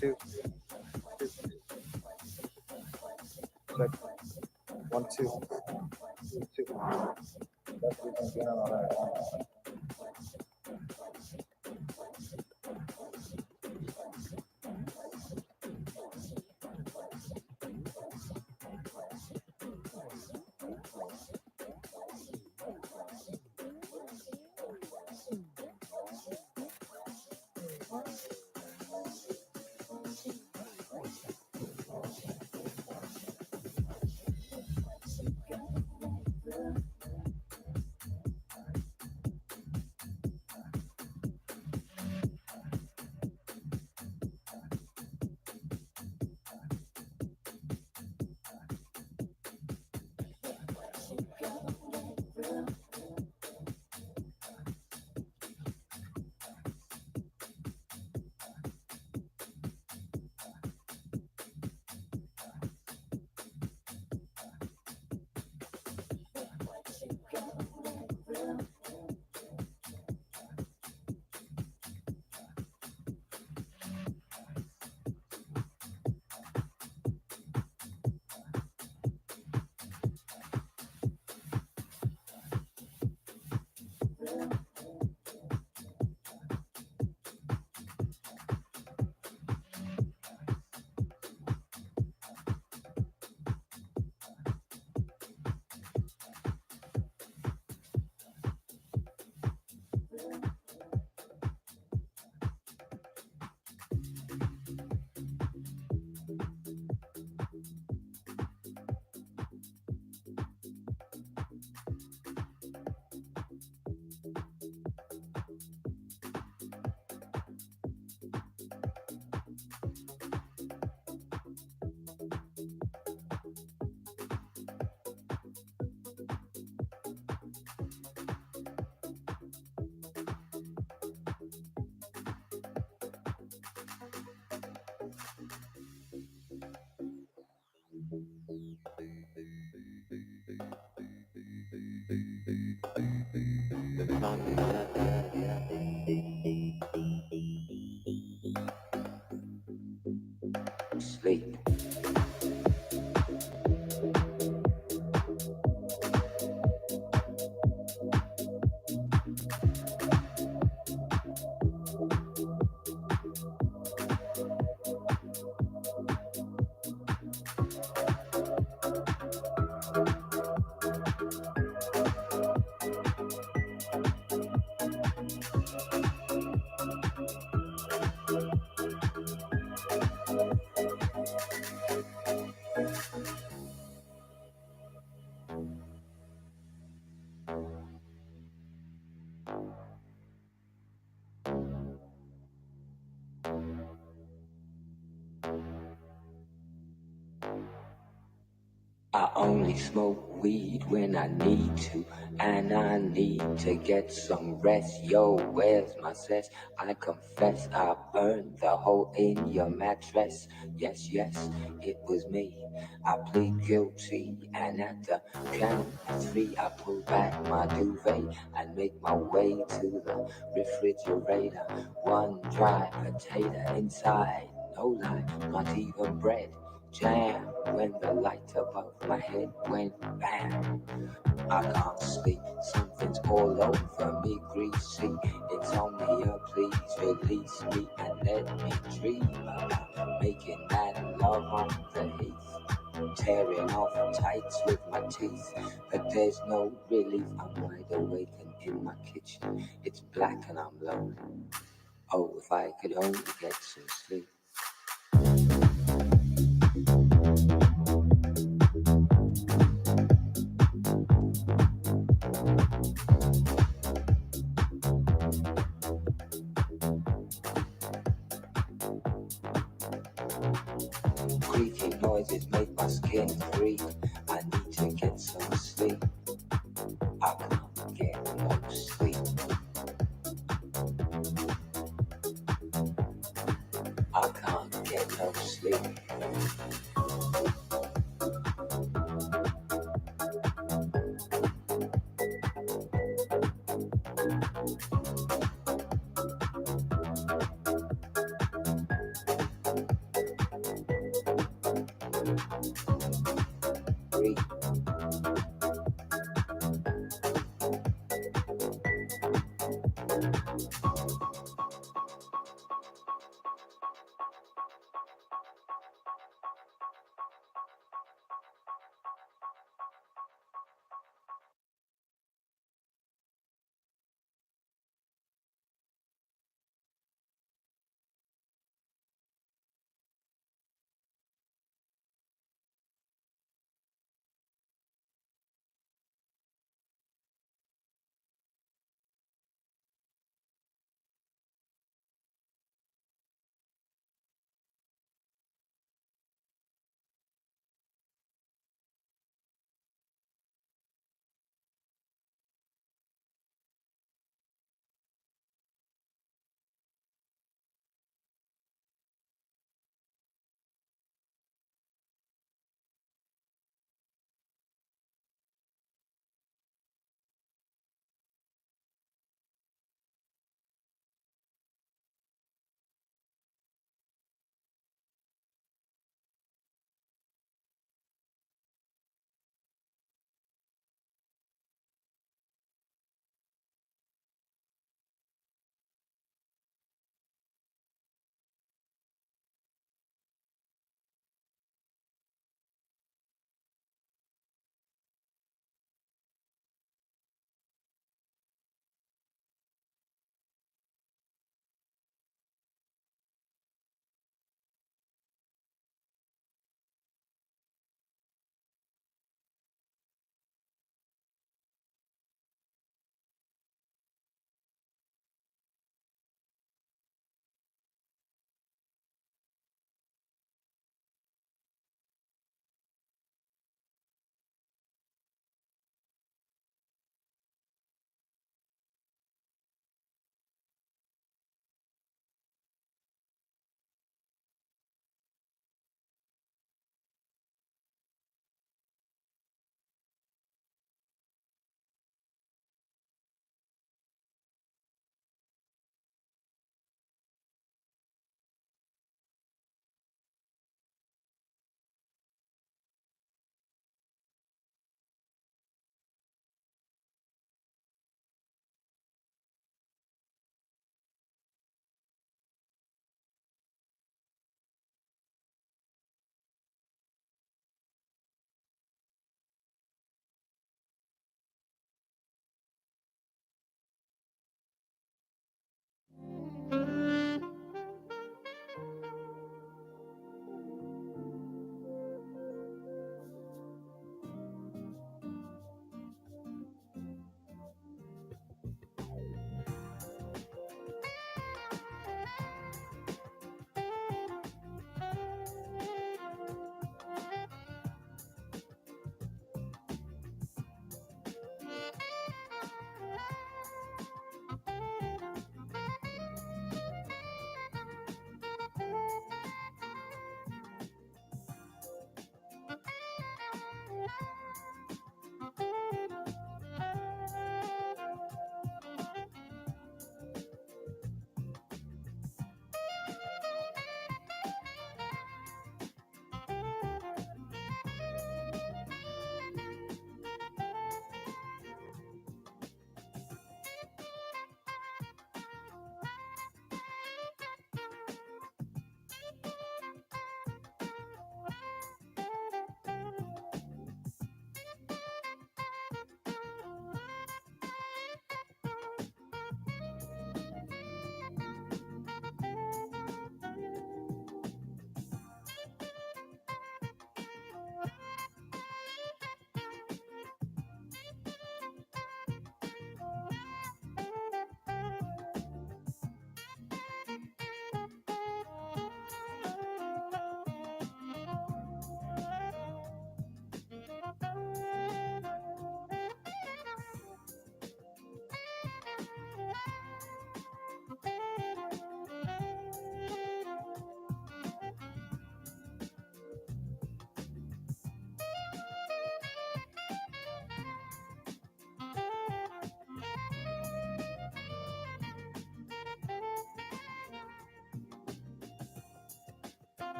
two, two, check, one, two, two, two. That's what we're doing on that. Sleep. I only smoke weed when I need to, and I need to get some rest. Yo, where's my cess? I confess I burned the hole in your mattress. Yes, yes, it was me. I plead guilty, and at the count of three, I pull back my duvet and make my way to the refrigerator. One dry potato inside, no lie, not even bread. Jam when the light above my head went bam. I can't sleep, something's all over me, greasy. Insomnia, please release me and let me dream about making that love on the heath. Tearing off tights with my teeth, but there's no relief. I'm wide awake and in my kitchen. It's black and I'm lonely. Oh, if I could only get some sleep. Creaking noises make my skin creep. I need to get some sleep. I can't get no sleep. I can't get no sleep.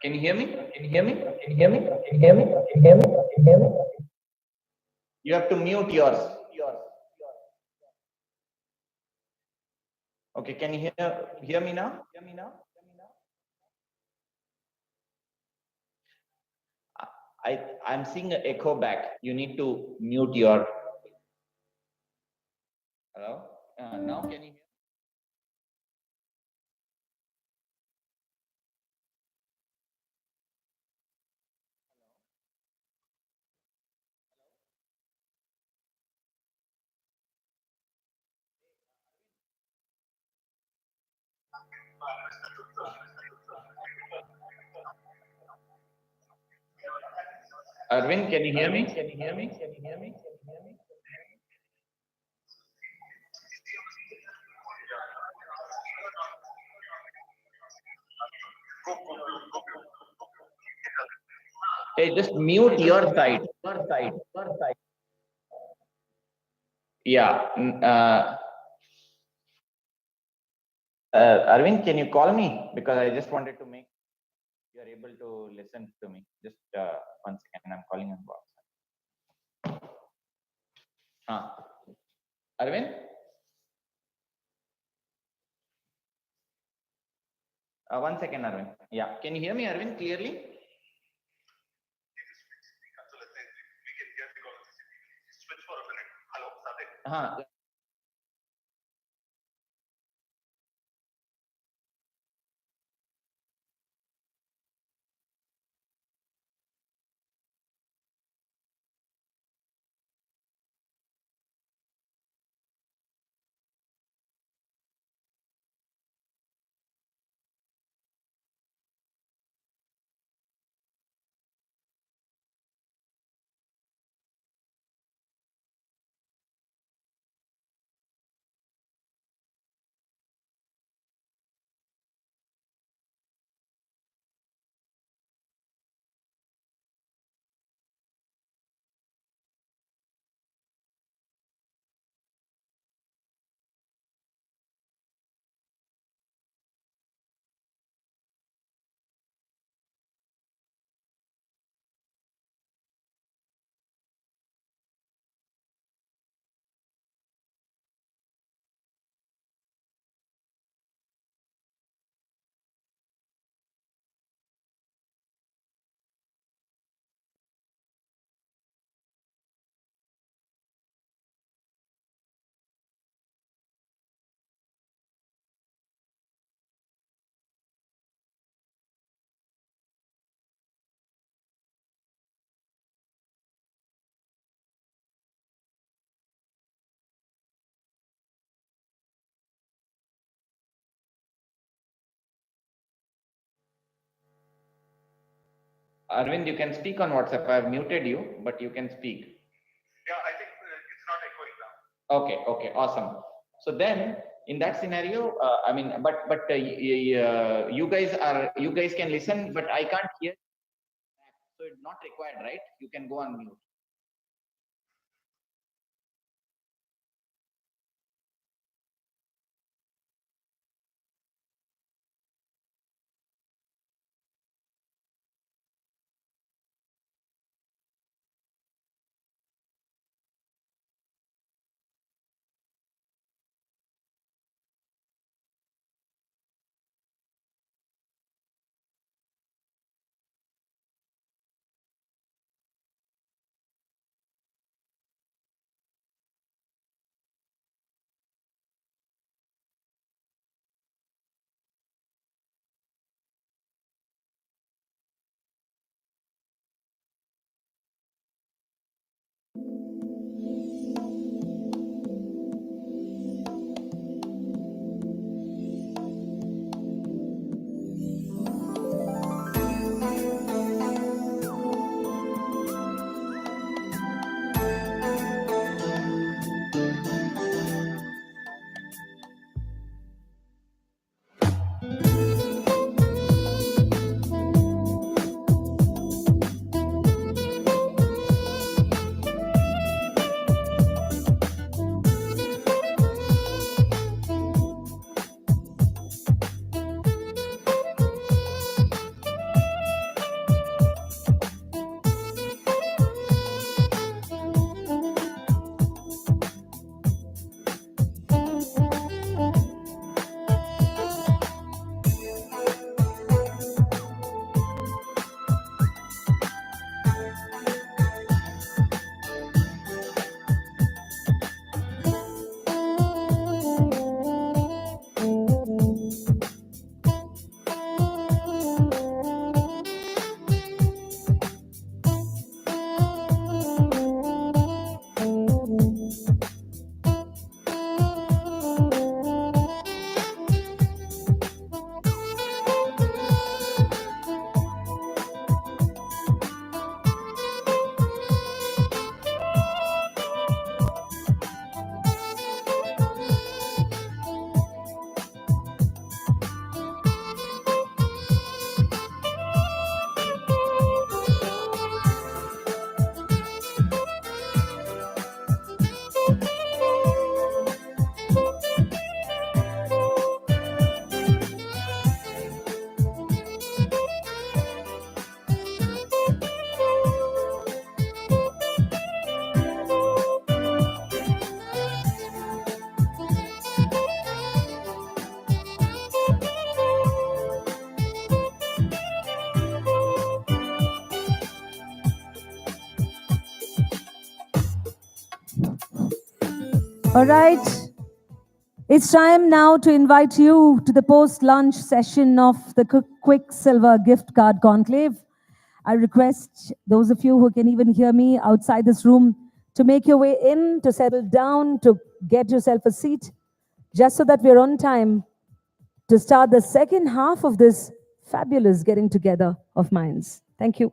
Can you hear me? Can you hear me? Can you hear me? Can you hear me? Can you hear me? Can you hear me? You have to mute yours. Okay, can you hear me now? Hear me now? I'm seeing an echo back. You need to mute your. Hello? Now can you hear? Arvind, can you hear me? Can you hear me? Can you hear me? Can you hear me? Hey, just mute your side. Your side. Your side. Yeah. Arvind, can you call me? Because I just wanted to make you're able to listen to me. Just 1 second. I'm calling on WhatsApp. Arvind? 1 second, Arvind. Yeah. Can you hear me, Arvind, clearly? Arvind, you can speak on WhatsApp. I've muted you, but you can speak. Yeah, I think it's not echoing now. Okay, okay, awesome. So then, in that scenario, I mean, you guys can listen, but I can't hear. So it's not required, right? You can go on mute. All right. It's time now to invite you to the post-lunch session of the Qwikcilver Gift Card Conclave. I request those of you who can even hear me outside this room to make your way in, to settle down, to get yourself a seat, just so that we're on time to start the second half of this fabulous getting together of minds. Thank you.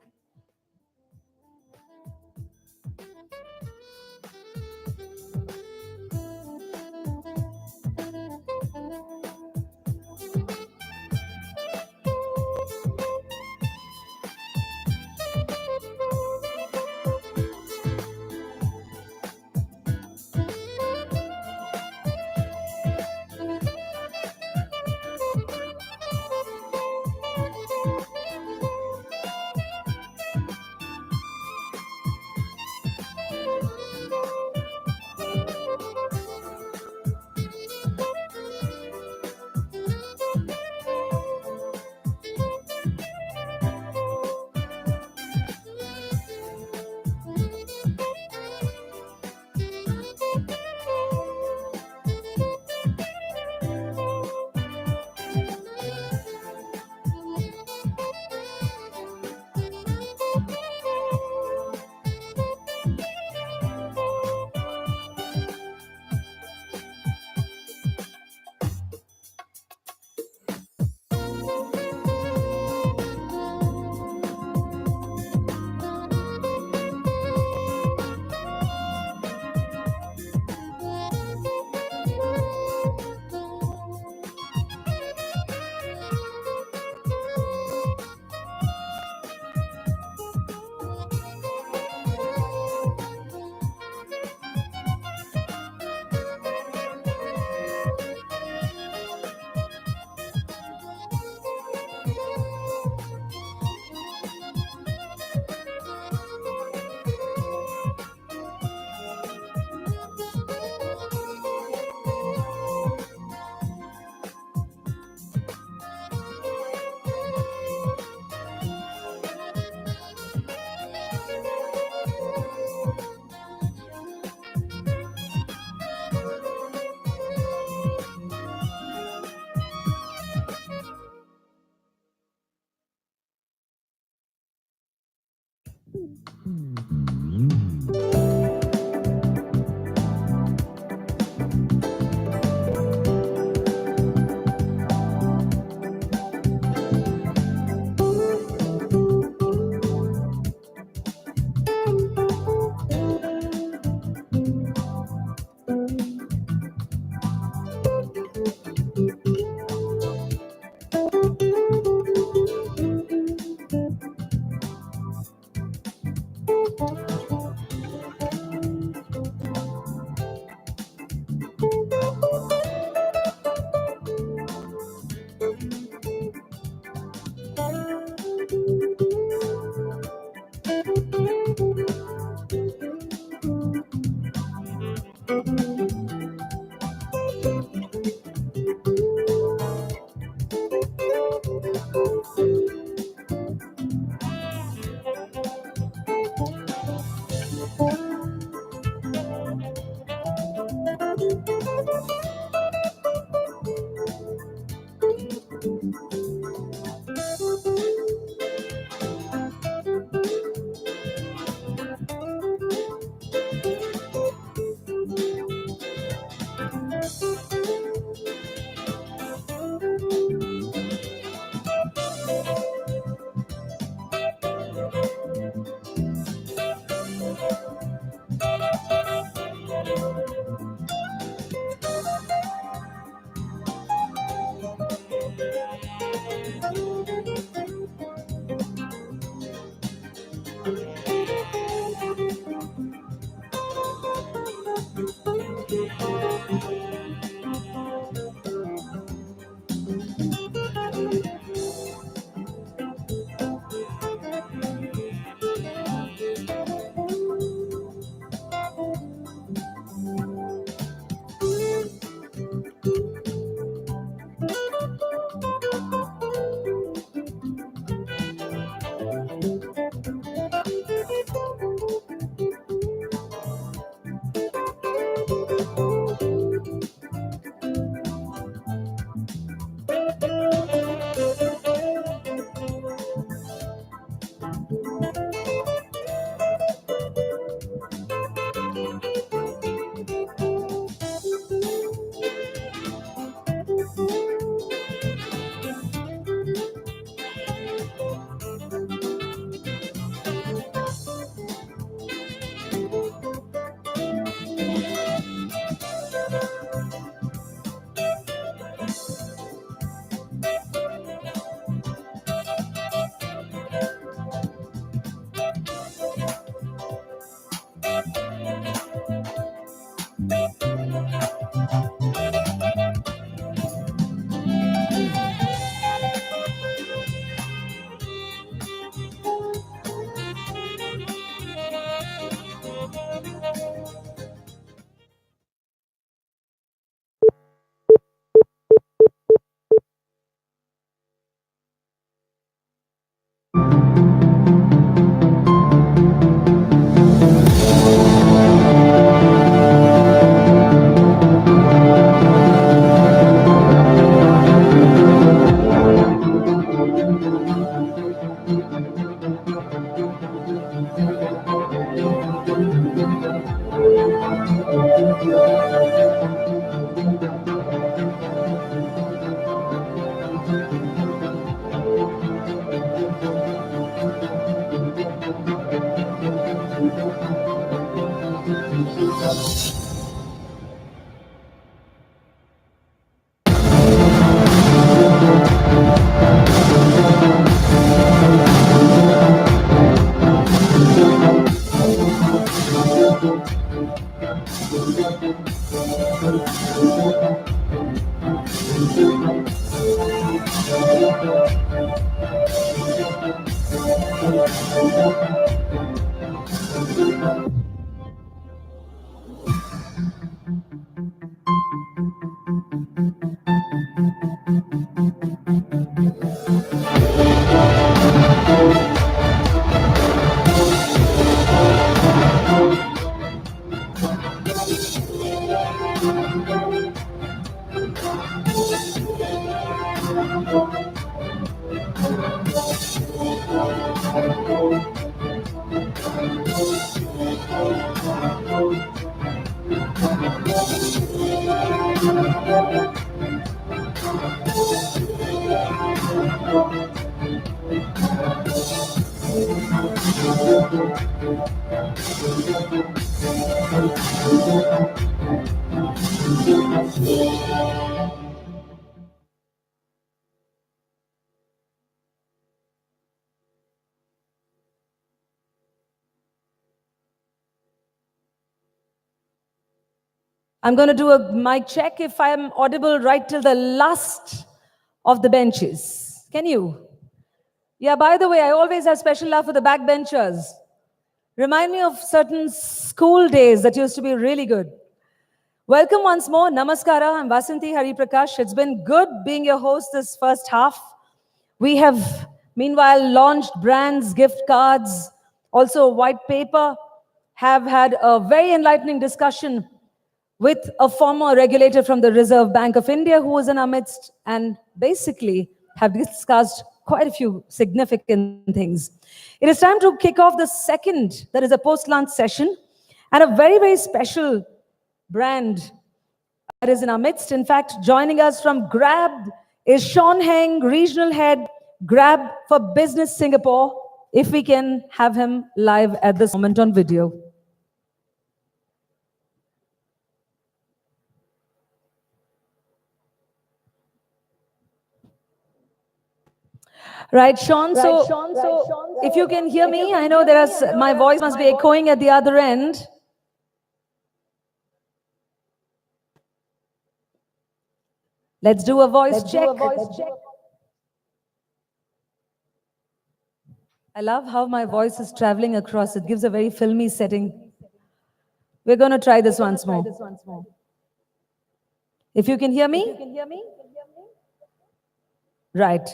I'm going to do a mic check if I'm audible right till the last of the benches. Can you? Yeah, by the way, I always have special love for the backbenchers. Remind me of certain school days that used to be really good. Welcome once more. Namaskara. I'm Vasanthi Hariprakash. It's been good being your host this first half. We have, meanwhile, launched brands, gift cards, also a white paper, have had a very enlightening discussion with a former regulator from the Reserve Bank of India who was in our midst, and basically have discussed quite a few significant things. It is time to kick off the second, that is a post-lunch session, and a very, very special brand that is in our midst. In fact, joining us from Grab is Sean Heng, Regional Head, Grab for Business Singapore. If we can have him live at this moment on video. Right, Sean. So, if you can hear me, I know my voice must be echoing at the other end. Let's do a voice check. I love how my voice is traveling across. It gives a very filmy setting. We're going to try this once more. If you can hear me? Right.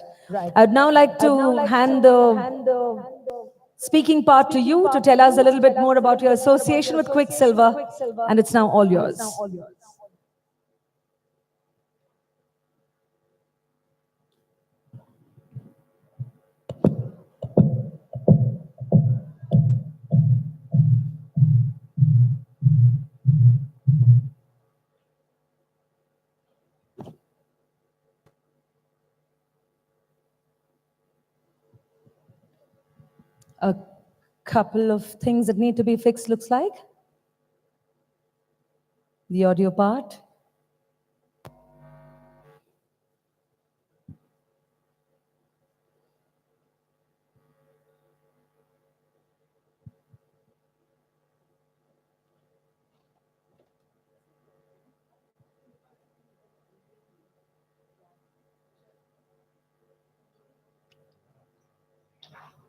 I'd now like to hand the speaking part to you to tell us a little bit more about your association with Qwikcilver, and it's now all yours. A couple of things that need to be fixed, looks like. The audio part.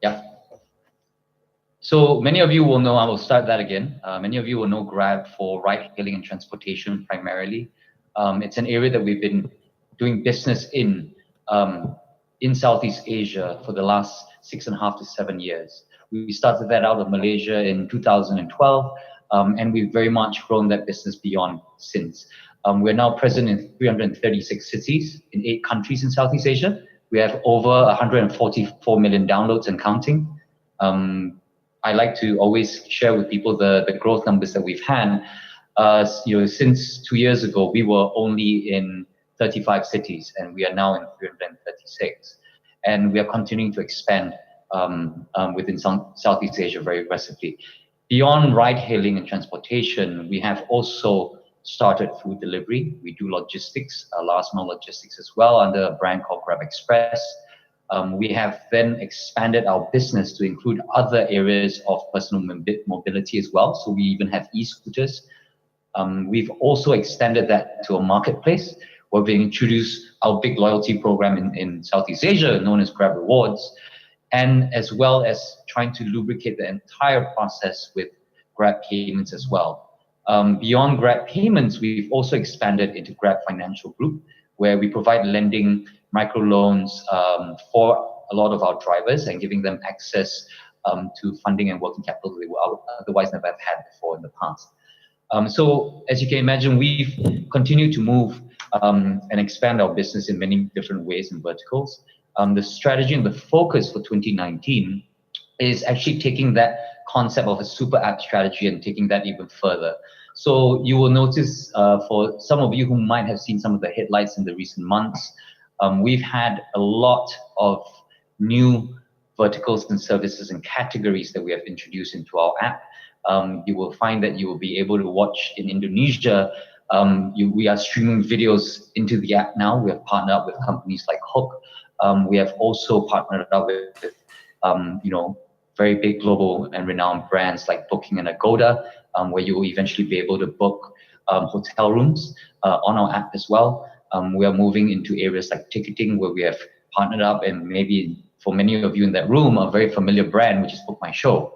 Yeah. So many of you will know, I will start that again. Many of you will know Grab for ride hailing and transportation primarily. It's an area that we've been doing business in Southeast Asia for the last 6.5 to 7 years. We started that out of Malaysia in 2012, and we've very much grown that business beyond since. We're now present in 336 cities in 8 countries in Southeast Asia. We have over 144 million downloads and counting. I like to always share with people the growth numbers that we've had. Since 2 years ago, we were only in 35 cities, and we are now in 336. And we are continuing to expand within Southeast Asia very aggressively. Beyond ride-hailing and transportation, we have also started food delivery. We do logistics, last-mile logistics as well, under a brand called Grab Express. We have then expanded our business to include other areas of personal mobility as well. So we even have e-scooters. We've also extended that to a marketplace where we introduced our big loyalty program in Southeast Asia, known as Grab Rewards, and as well as trying to lubricate the entire process with Grab Payments as well. Beyond Grab Payments, we've also expanded into Grab Financial Group, where we provide lending, microloans for a lot of our drivers and giving them access to funding and working capital they would otherwise never have had before in the past. So as you can imagine, we've continued to move and expand our business in many different ways and verticals. The strategy and the focus for 2019 is actually taking that concept of a super app strategy and taking that even further. So you will notice for some of you who might have seen some of the headlights in the recent months, we've had a lot of new verticals and services and categories that we have introduced into our app. You will find that you will be able to watch in Indonesia. We are streaming videos into the app now. We have partnered up with companies like Hook. We have also partnered up with very big global and renowned brands like Booking and Agoda, where you will eventually be able to book hotel rooms on our app as well. We are moving into areas like ticketing, where we have partnered up, and maybe for many of you in that room, a very familiar brand, which is Book My Show,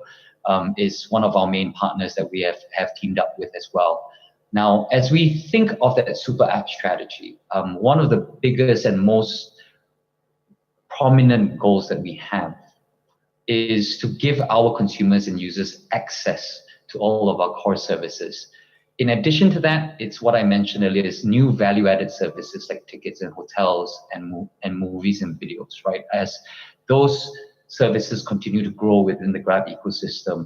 is one of our main partners that we have teamed up with as well. Now, as we think of that super app strategy, one of the biggest and most prominent goals that we have is to give our consumers and users access to all of our core services. In addition to that, it's what I mentioned earlier, is new value-added services like tickets and hotels and movies and videos, right? As those services continue to grow within the Grab ecosystem,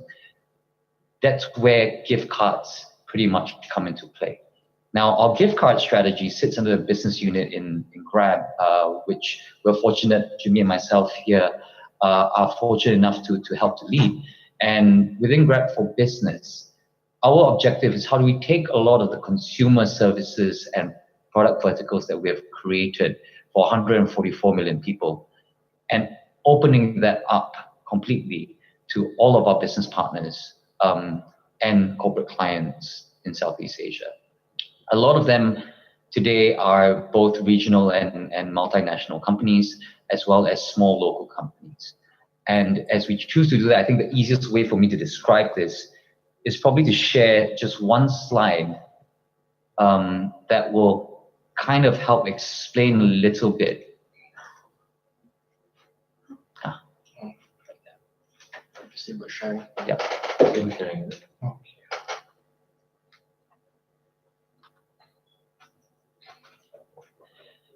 that's where gift cards pretty much come into play. Now, our gift card strategy sits under the business unit in Grab, which we're fortunate, Jimmy and myself here, are fortunate enough to help to lead. And within Grab for Business, our objective is how do we take a lot of the consumer services and product verticals that we have created for 144 million people and opening that up completely to all of our business partners and corporate clients in Southeast Asia. A lot of them today are both regional and multinational companies, as well as small local companies. And as we choose to do that, I think the easiest way for me to describe this is probably to share just one slide that will kind of help explain a little bit. Yeah.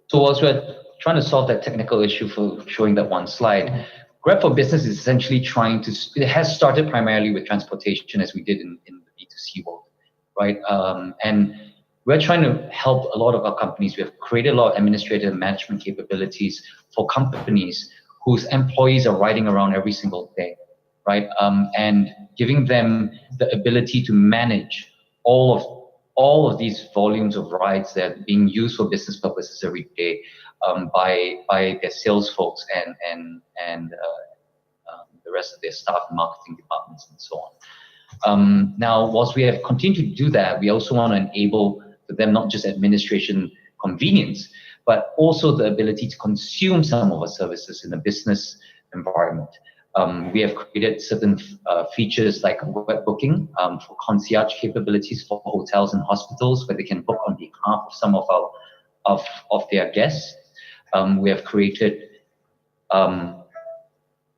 So whilst we're trying to solve that technical issue for showing that one slide, Grab for Business is essentially trying to, it has started primarily with transportation as we did in the B2C world, right? And we're trying to help a lot of our companies. We have created a lot of administrative and management capabilities for companies whose employees are riding around every single day, right? And giving them the ability to manage all of these volumes of rides that are being used for business purposes every day by their sales folks and the rest of their staff, marketing departments, and so on. Now, whilst we have continued to do that, we also want to enable for them not just administration convenience, but also the ability to consume some of our services in a business environment. We have created certain features like web booking for concierge capabilities for hotels and hospitals, where they can book on behalf of some of their guests. We have created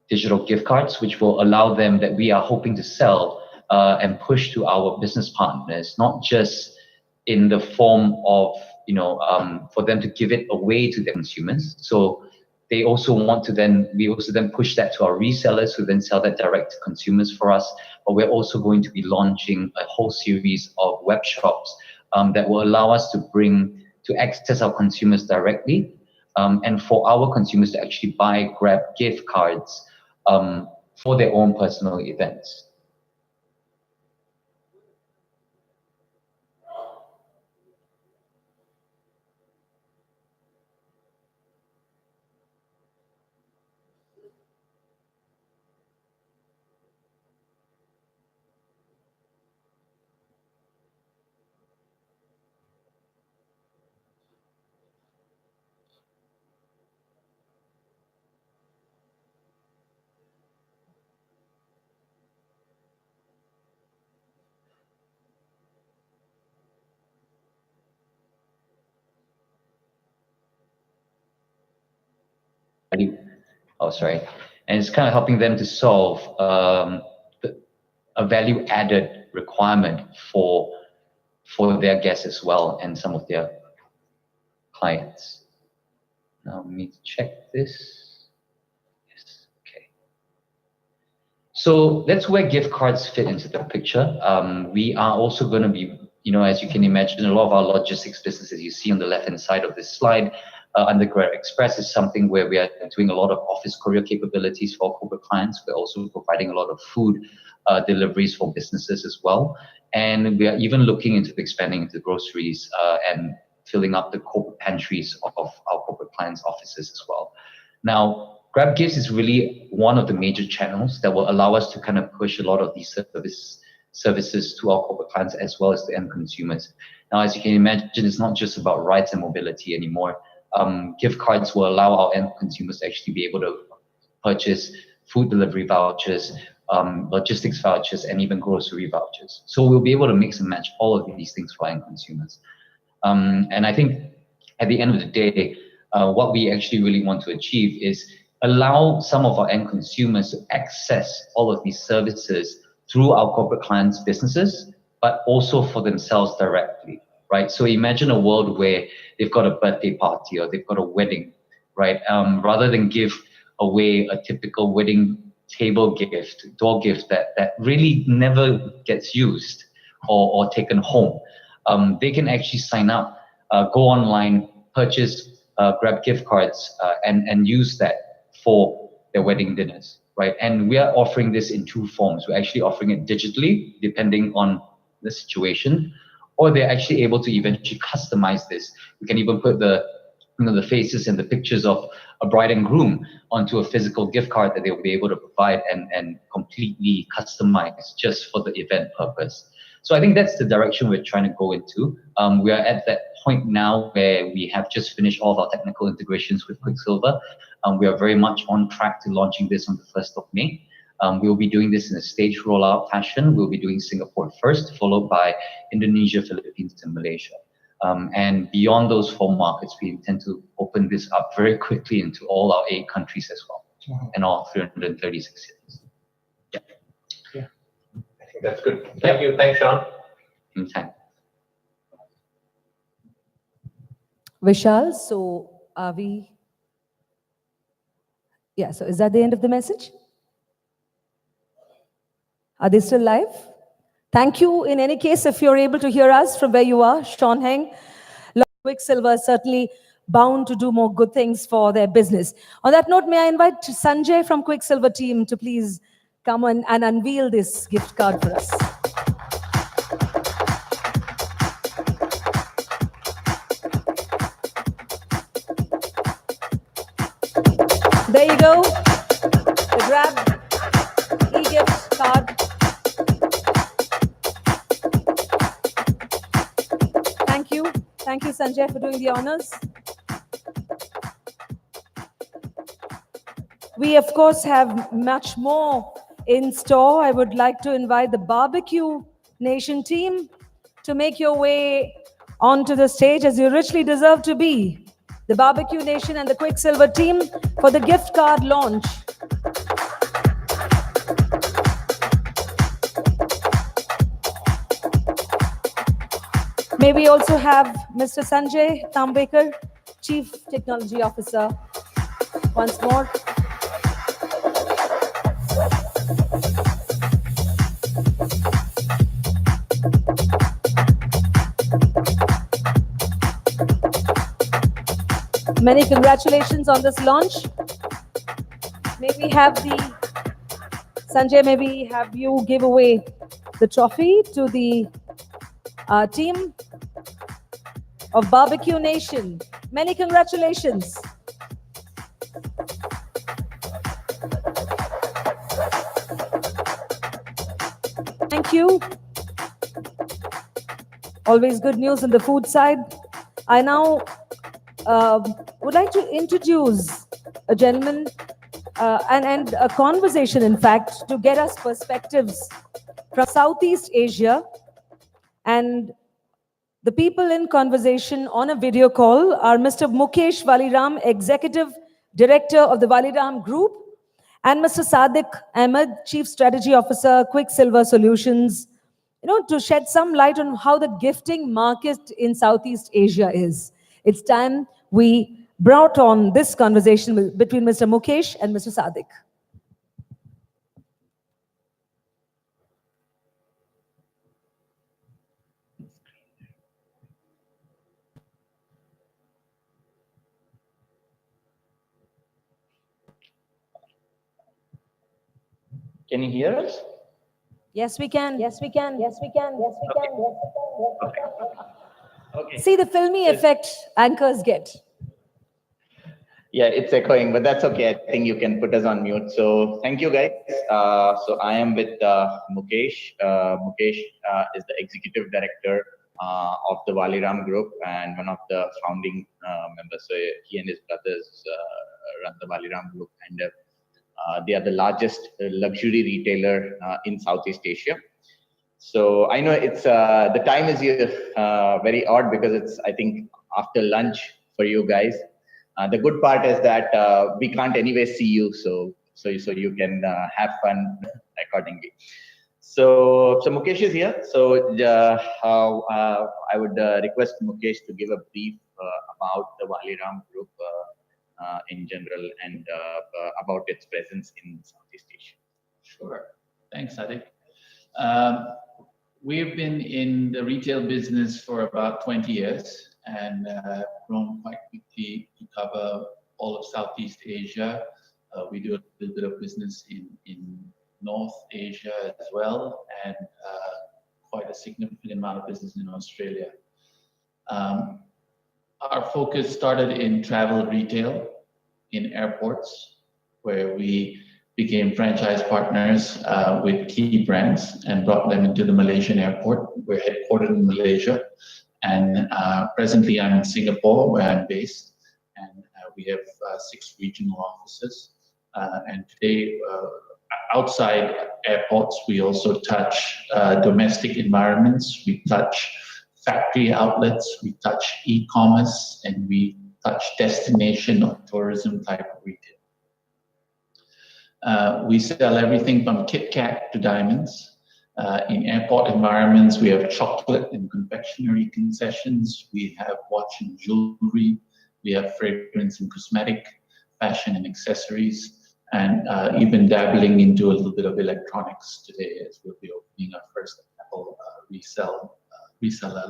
digital gift cards, which will allow them, that we are hoping to sell and push to our business partners, not just in the form of, for them to give it away to their consumers. So we also then push that to our resellers who then sell that direct to consumers for us. But we're also going to be launching a whole series of web shops that will allow us to access our consumers directly, and for our consumers to actually buy Grab gift cards for their own personal events. And it's kind of helping them to solve a value-added requirement for their guests as well and some of their clients. Now we need to check this. Yes, okay. So that's where gift cards fit into the picture. We are also going to be, as you can imagine, a lot of our logistics businesses you see on the left-hand side of this slide under Grab Express is something where we are doing a lot of office courier capabilities for corporate clients. We're also providing a lot of food deliveries for businesses as well. And we are even looking into expanding into groceries and filling up the corporate pantries of our corporate clients' offices as well. Now, Grab Gifts is really one of the major channels that will allow us to kind of push a lot of these services to our corporate clients as well as the end consumers. Now, as you can imagine, it's not just about rides and mobility anymore. Gift cards will allow our end consumers to actually be able to purchase food delivery vouchers, logistics vouchers, and even grocery vouchers. So we'll be able to mix and match all of these things for end consumers. And I think at the end of the day, what we actually really want to achieve is allow some of our end consumers to access all of these services through our corporate clients' businesses, but also for themselves directly, right? So imagine a world where they've got a birthday party or they've got a wedding, right? Rather than give away a typical wedding table gift, door gift that really never gets used or taken home, they can actually sign up, go online, purchase Grab gift cards, and use that for their wedding dinners, right? And we are offering this in two forms. We're actually offering it digitally, depending on the situation, or they're actually able to eventually customize this. We can even put the faces and the pictures of a bride and groom onto a physical gift card that they'll be able to provide and completely customize just for the event purpose. So I think that's the direction we're trying to go into. We are at that point now where we have just finished all of our technical integrations with Qwikcilver. We are very much on track to launching this on the 1st of May. We'll be doing this in a staged rollout fashion. We'll be doing Singapore first, followed by Indonesia, Philippines, and Malaysia. And beyond those 4 markets, we intend to open this up very quickly into all our 8 countries as well, and all 336 cities. Yeah. I think that's good. Thank you. Thanks, Sean. Anytime. Vishal, so are we? Yeah, so is that the end of the message? Are they still live? Thank you. In any case, if you're able to hear us from where you are, Sean Heng, Qwikcilver is certainly bound to do more good things for their business. On that note, may I invite Sanjay from Qwikcilver team to please come and unveil this gift card for us. There you go, the Grab e-gift card. Thank you, Sanjay, for doing the honors. We, of course, have much more in store. I would like to invite the Barbecue Nation team to make your way onto the stage, as you richly deserve to be. The Barbecue Nation and the Qwikcilver team for the gift card launch. May we also have Mr. Sanjay Tambekar, Chief Technology Officer, once more. Many congratulations on this launch. May we have Sanjay, maybe have you give away the trophy to the team of Barbecue Nation. Many congratulations. Thank you. Always good news on the food side. I now would like to introduce a gentleman and a conversation, in fact, to get us perspectives from Southeast Asia. And the people in conversation on a video call are Mr. Mukesh Valiram, Executive Director of the Valiram Group, and Mr. Sadiq Ahmed, Chief Strategy Officer, Qwikcilver Solutions, to shed some light on how the gifting market in Southeast Asia is. It's time we brought on this conversation between Mr. Mukesh and Mr. Sadiq. Can you hear us? Yes, we can. Yes, we can. Yes, we can. Yes, we can. Yes, we can. Okay. See the filmy effect anchors get. Yeah, it's echoing, but that's okay. I think you can put us on mute. So thank you, guys. So I am with Mukesh. Mukesh is the Executive Director of the Valiram Group and one of the founding members. So he and his brothers run the Valiram Group, and they are the largest luxury retailer in Southeast Asia. So I know it's the time is very odd because it's, I think, after lunch for you guys. The good part is that we can't anyway see you, so you can have fun accordingly. So Mukesh is here. So I would request Mukesh to give a brief about the Valiram Group in general and about its presence in Southeast Asia. Sure. Thanks, Sadiq. We've been in the retail business for about 20 years and grown quite quickly to cover all of Southeast Asia. We do a little bit of business in North Asia as well, and quite a significant amount of business in Australia. Our focus started in travel retail in airports, where we became franchise partners with key brands and brought them into the Malaysian airport. We're headquartered in Malaysia, and presently I'm in Singapore, where I'm based, and we have 6 regional offices. And today, outside airports, we also touch domestic environments, we touch factory outlets, we touch e-commerce, and we touch destination or tourism type of retail. We sell everything from Kit Kat to diamonds. In airport environments, we have chocolate and confectionery concessions. We have watch and jewelry. We have fragrance and cosmetic, fashion and accessories, and even dabbling into a little bit of electronics today, as we'll be opening our first Apple reseller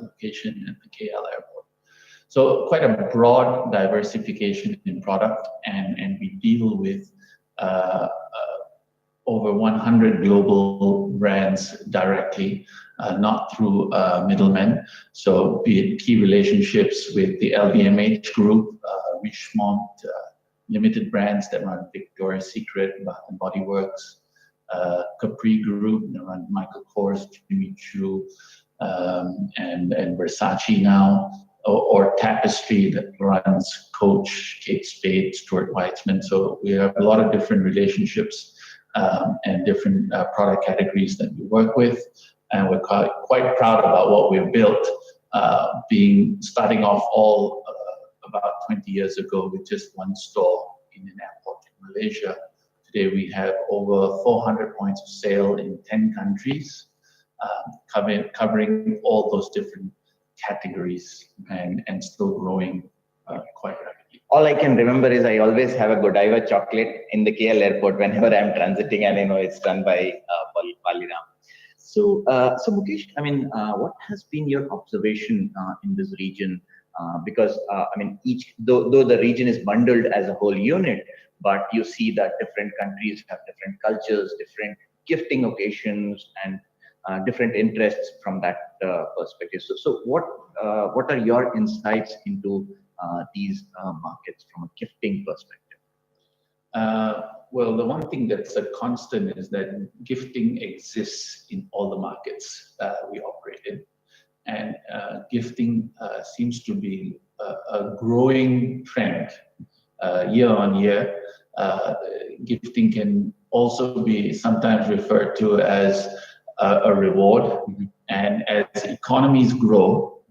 location at the KL airport. So quite a broad diversification in product, and we deal with over 100 global brands directly, not through middlemen. So be it key relationships with the LVMH group, Richemont, limited brands that run Victoria's Secret, Bath & Body Works, Capri Group that run Michael Kors, Jimmy Choo, and Versace now, or Tapestry that runs Coach, Kate Spade, Stuart Weitzman. So we have a lot of different relationships and different product categories that we work with, and we're quite proud about what we've built, starting off all about 20 years ago with just one store in an airport in Malaysia. Today we have over 400 points of sale in 10 countries, covering all those different categories and still growing quite rapidly. all I can remember is I always have a Godiva chocolate in the KL airport whenever I'm transiting, and I know it's done by Baliram. So, Mukesh, I mean, what has been your observation in this region? Because I mean, though the region is bundled as a whole unit, but you see that different countries have different cultures, different gifting occasions, and different interests from that perspective. So what are your insights into these markets from a gifting perspective? Well, the one thing that's a constant is that gifting exists in all the markets we operate in. And gifting seems to be a growing trend year on year. Gifting can also be sometimes referred to as a reward. Mm-hmm. And as economies grow,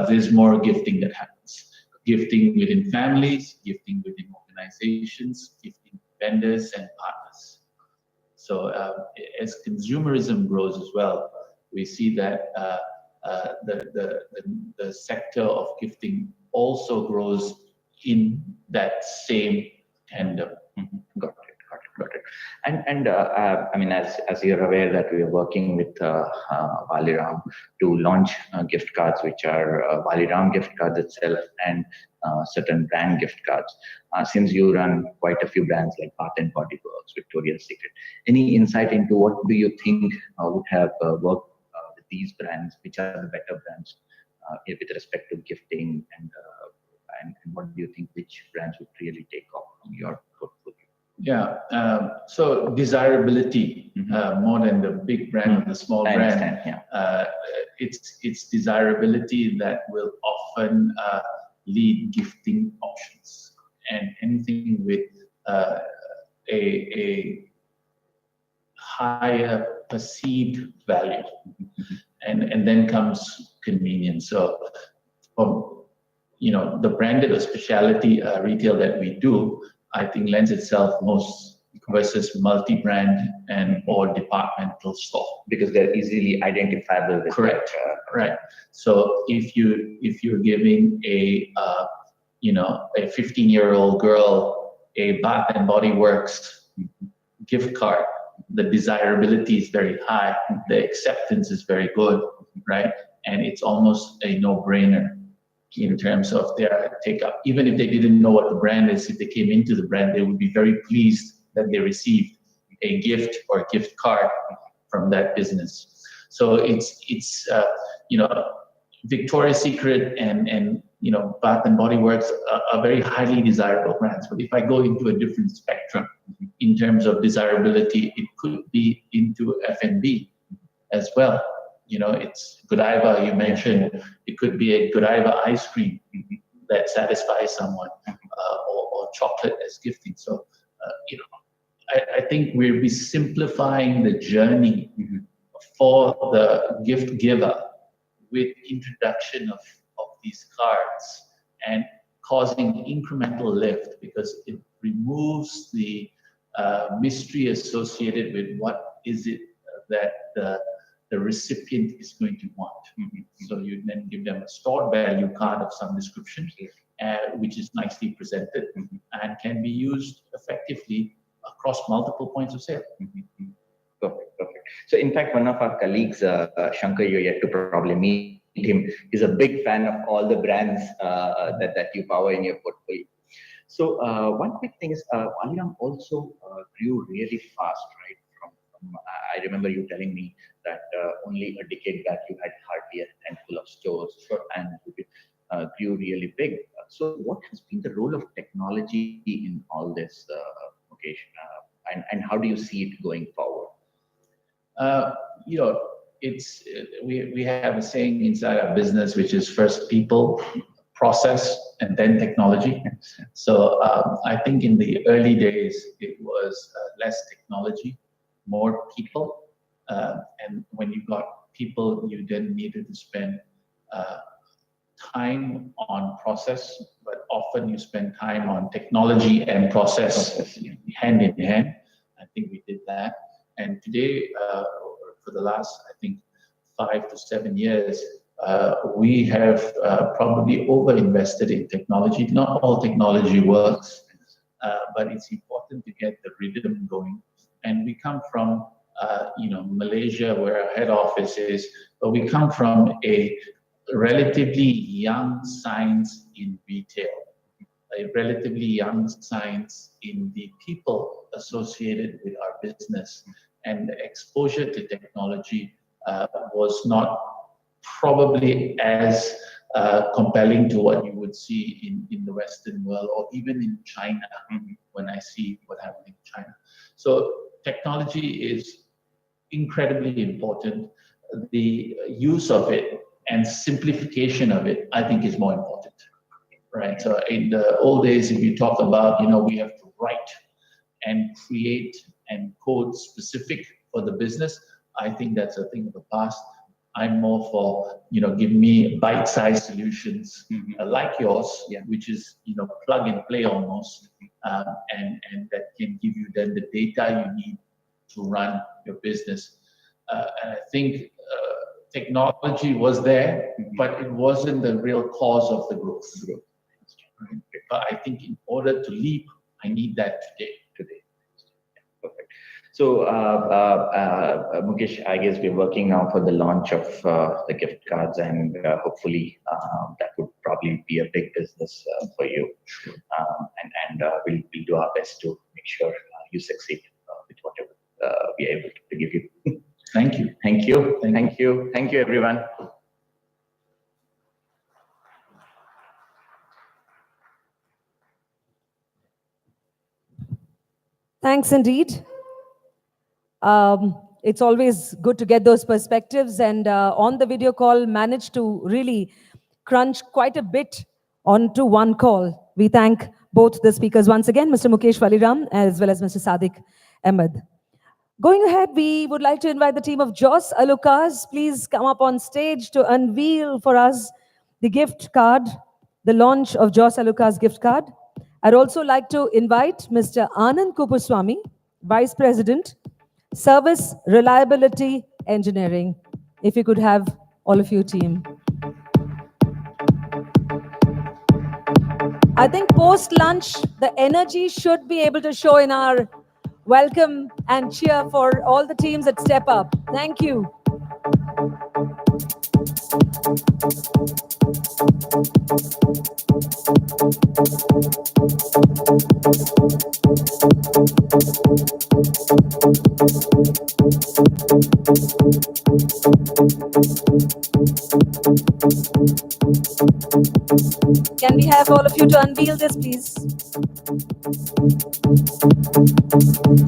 there's more gifting that happens. Gifting within families, gifting within organizations, gifting vendors and partners. So as consumerism grows as well, we see that the sector of gifting also grows in that same tandem. Mm-hmm. Got it. And I mean, as you're aware that we are working with Baliram to launch gift cards, which are Baliram gift cards itself and certain brand gift cards. Since you run quite a few brands like Bath and Body Works, Victoria's Secret, any insight into what do you think would have worked with these brands? Which are the better brands with respect to gifting, and what do you think which brands would really take off from your portfolio? Yeah, so desirability, mm-hmm. More than the big brand or the small brand. Yeah. It's desirability that will often lead gifting options, and anything with a higher perceived value, mm-hmm. and then comes convenience. So, the branded or specialty retail that we do, I think lends itself most versus multi-brand and or departmental store, because they're easily identifiable. Correct. Right. So if you're giving a 15-year-old girl a Bath and Body Works gift card, the desirability is very high, the acceptance is very good, right? And it's almost a no-brainer in terms of their take-up. Even if they didn't know what the brand is, if they came into the brand, they would be very pleased that they received a gift or a gift card from that business. So it's Victoria's Secret and Bath and Body Works are very highly desirable brands. But if I go into a different spectrum in terms of desirability, it could be into F&B as well. It's Godiva, you mentioned. It could be a Godiva ice cream that satisfies someone, or chocolate as gifting. So, I think we'll be simplifying the journey for the gift giver with introduction of these cards and causing incremental lift, because it removes the mystery associated with what is it that the recipient is going to want. Mm-hmm. So you then give them a stored value card of some description, which is nicely presented, mm-hmm. and can be used effectively across multiple points of sale. Mm-hmm. Perfect. So in fact, one of our colleagues, Shankar, you're yet to probably meet him, is a big fan of all the brands that you power in your portfolio. So one quick thing is, Baliram also grew really fast, right? I remember you telling me that only a decade back you had hardly a handful of stores, and it grew really big. So what has been the role of technology in all this, Mukesh, and how do you see it going forward? It's we have a saying inside our business, which is first people, process, and then technology. So I think in the early days it was less technology, more people, and when you got people, you then needed to spend time on process, but often you spend time on technology and process hand in hand. I think we did that, and today, for the last, I think, 5 to 7 years, we have probably over-invested in technology. Not all technology works, but it's important to get the rhythm going. And we come from, Malaysia, where our head office is, but we come from a relatively young science in retail, a relatively young science in the people associated with our business. And the exposure to technology was not probably as compelling to what you would see in the Western world or even in China, when I see what happened in China. So technology is incredibly important. The use of it and simplification of it, I think, is more important, right? So in the old days, if you talk about, we have to write and create and code specific for the business, I think that's a thing of the past. I'm more for, give me bite-sized solutions like yours, which is, plug and play almost, and that can give you then the data you need to run your business. And I think technology was there, but it wasn't the real cause of the growth. Right? But I think in order to leap, I need that today. Perfect. So, Mukesh, I guess we're working now for the launch of the gift cards, and hopefully that would probably be a big business for you. And we'll do our best to make sure you succeed with whatever we are able to give you. Thank you. Thank you. Thank you. Thank you, everyone. Thanks indeed. It's always good to get those perspectives, and on the video call managed to really crunch quite a bit onto one call. We thank both the speakers once again, Mr. Mukesh Valiram as well as Mr. Sadiq Ahmed. Going ahead, we would like to invite the team of Jos Alucas. Please come up on stage to unveil for us the gift card, the launch of Jos Alucas gift card. I'd also like to invite Mr. Anand Kupuswamy, Vice President, Service Reliability Engineering. If you could have all of you team. I think post-lunch, the energy should be able to show in our welcome and cheer for all the teams that step up. Thank you. Can we have all of you to unveil this, please?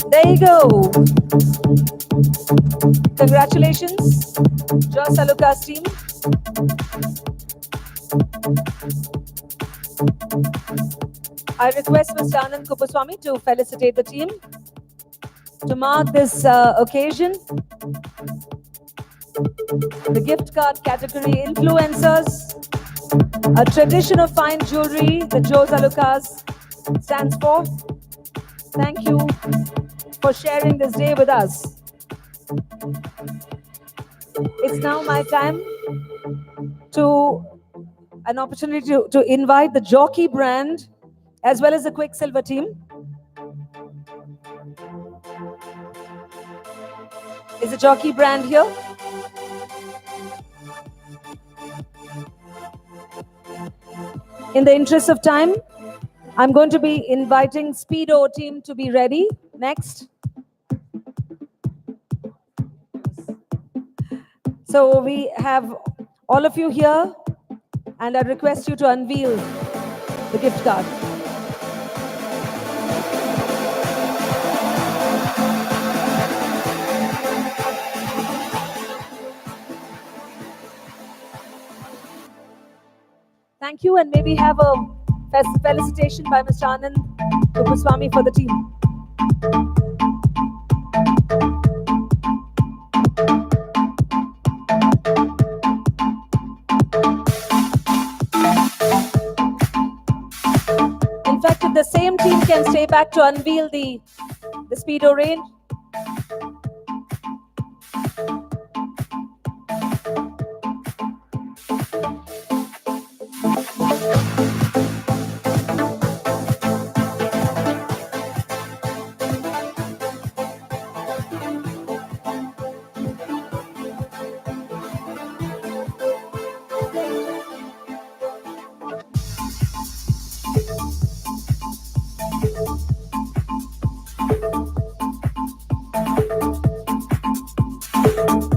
There you go. Congratulations, Jos Alucas team. I request Mr. Anand Kupuswamy to felicitate the team. To mark this occasion, the gift card category influencers, a tradition of fine jewelry that Jos Alucas stands for. Thank you for sharing this day with us. It's now my time to an opportunity to invite the Jockey brand as well as the Qwikcilver team. Is the Jockey brand here? In the interest of time, I'm going to be inviting Speedo team to be ready next. So we have all of you here, and I request you to unveil the gift card. Thank you, and may we have a felicitation by Mr. Anand Kupuswamy for the team. In fact, if the same team can stay back to unveil the Speedo range.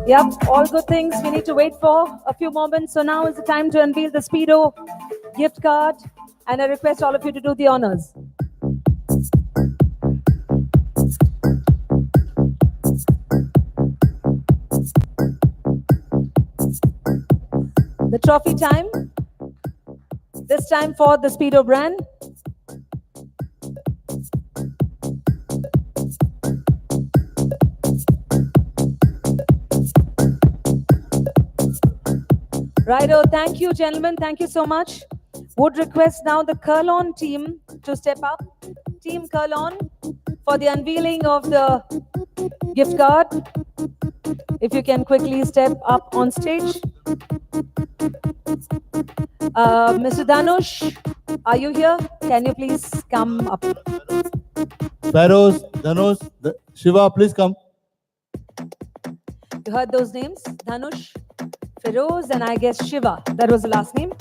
Yep, all good things we need to wait for a few moments. So now is the time to unveil the Speedo gift card. And I request all of you to do the honors. The trophy time. This time for the Speedo brand. Righto, thank you, gentlemen. Thank you so much. Would request now the Kurlon team to step up. Team Kurlon for the unveiling of the gift card. If you can quickly step up on stage. Mr. Dhanush, are you here? Can you please come up? Feroz, Dhanush, Shiva, please come. You heard those names? Dhanush, Feroz, and I guess Shiva. That was the last name.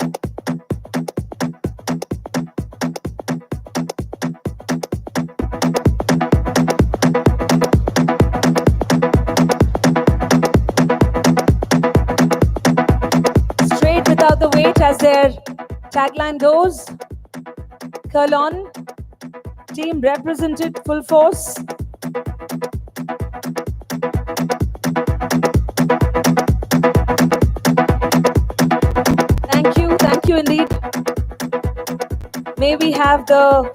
Straight without the wait, as their tagline goes. Kurlon, team represented full force. Thank you indeed. May we have the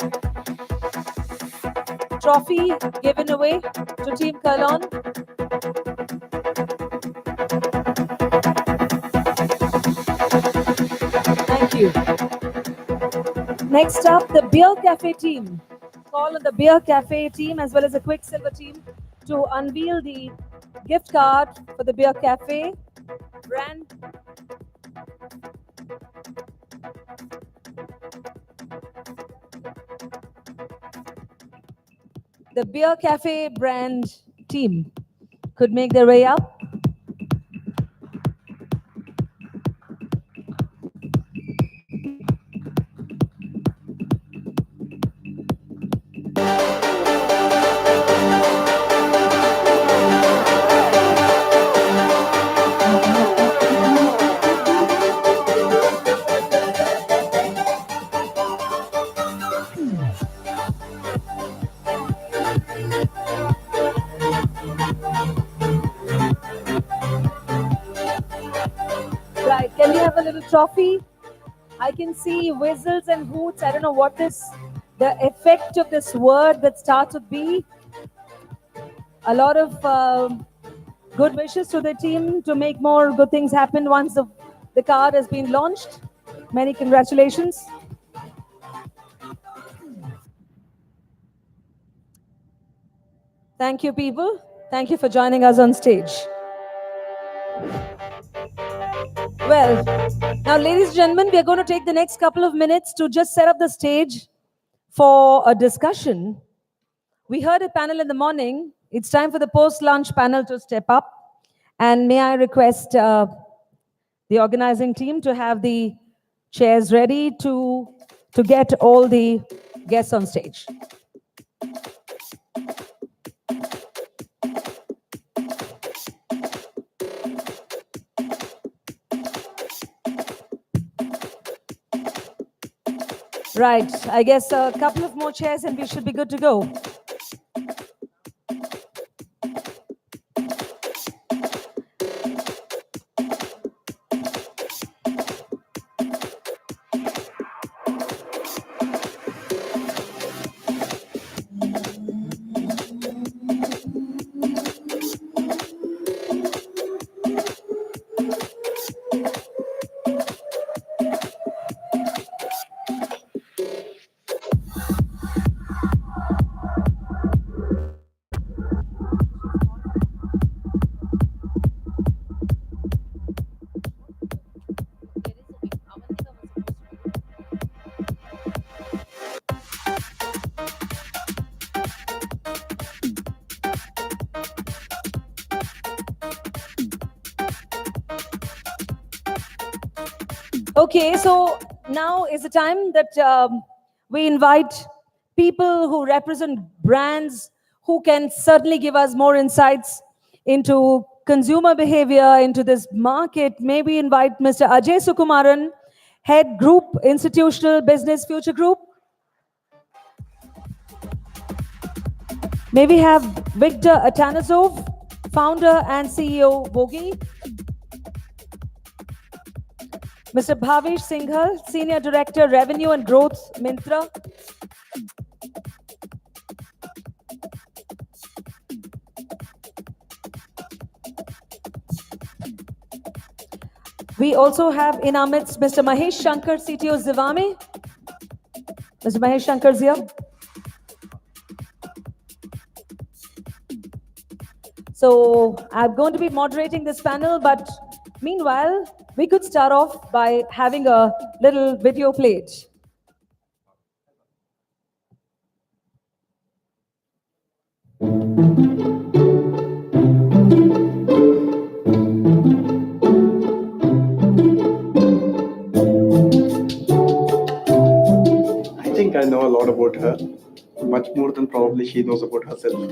trophy given away to Team Kurlon. Thank you. Next up, the Beer Cafe team. Call on the Beer Cafe team as well as the Qwikcilver team to unveil the gift card for the Beer Cafe brand. The Beer Cafe brand team could make their way up. Right, can we have a little trophy? I can see whistles and hoots. I don't know what this, the effect of this word that starts with B. A lot of good wishes to the team to make more good things happen once the card has been launched. Many congratulations. Thank you, people. Thank you for joining us on stage. Well, now, ladies and gentlemen, we are going to take the next couple of minutes to just set up the stage for a discussion. We heard a panel in the morning. It's time for the post-lunch panel to step up. And may I request the organizing team to have the chairs ready to get all the guests on stage. Right, I guess a couple of more chairs and we should be good to go. Okay, so now is the time that we invite people who represent brands who can certainly give us more insights into consumer behavior into this market, maybe invite Mr. Ajay Sukumaran, Head Group, Institutional Business Future Group. May we have Victor Atanasov, Founder and CEO, Bogi. Mr. Bhavesh Singhal, Senior Director, Revenue and Growth, Myntra. We also have in our midst Mr. Mahesh Shankar, CTO, Zivame. Mr. Mahesh Shankar is here. So I'm going to be moderating this panel, but meanwhile, we could start off by having a little video played. I think I know a lot about her, much more than probably she knows about herself.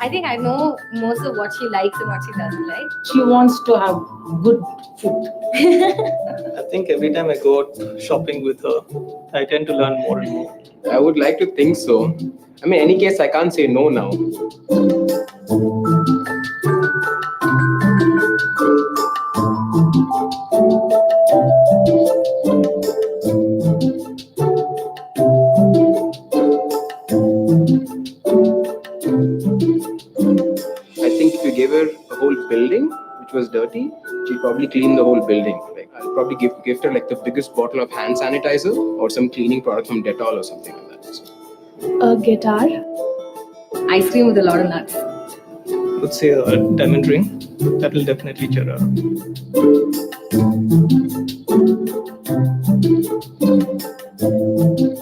I think I know most of what she likes and what she doesn't like. She wants to have good food. I think every time I go out shopping with her, I tend to learn more and more. I would like to think so. I mean, in any case, I can't say no now. I think if you gave her a whole building which was dirty, she'd probably clean the whole building. Like, I'll probably gift her like the biggest bottle of hand sanitizer or some cleaning product from Dettol or something like that. So. A guitar. Ice cream with a lot of nuts. I would say a diamond ring. That will definitely cheer her up.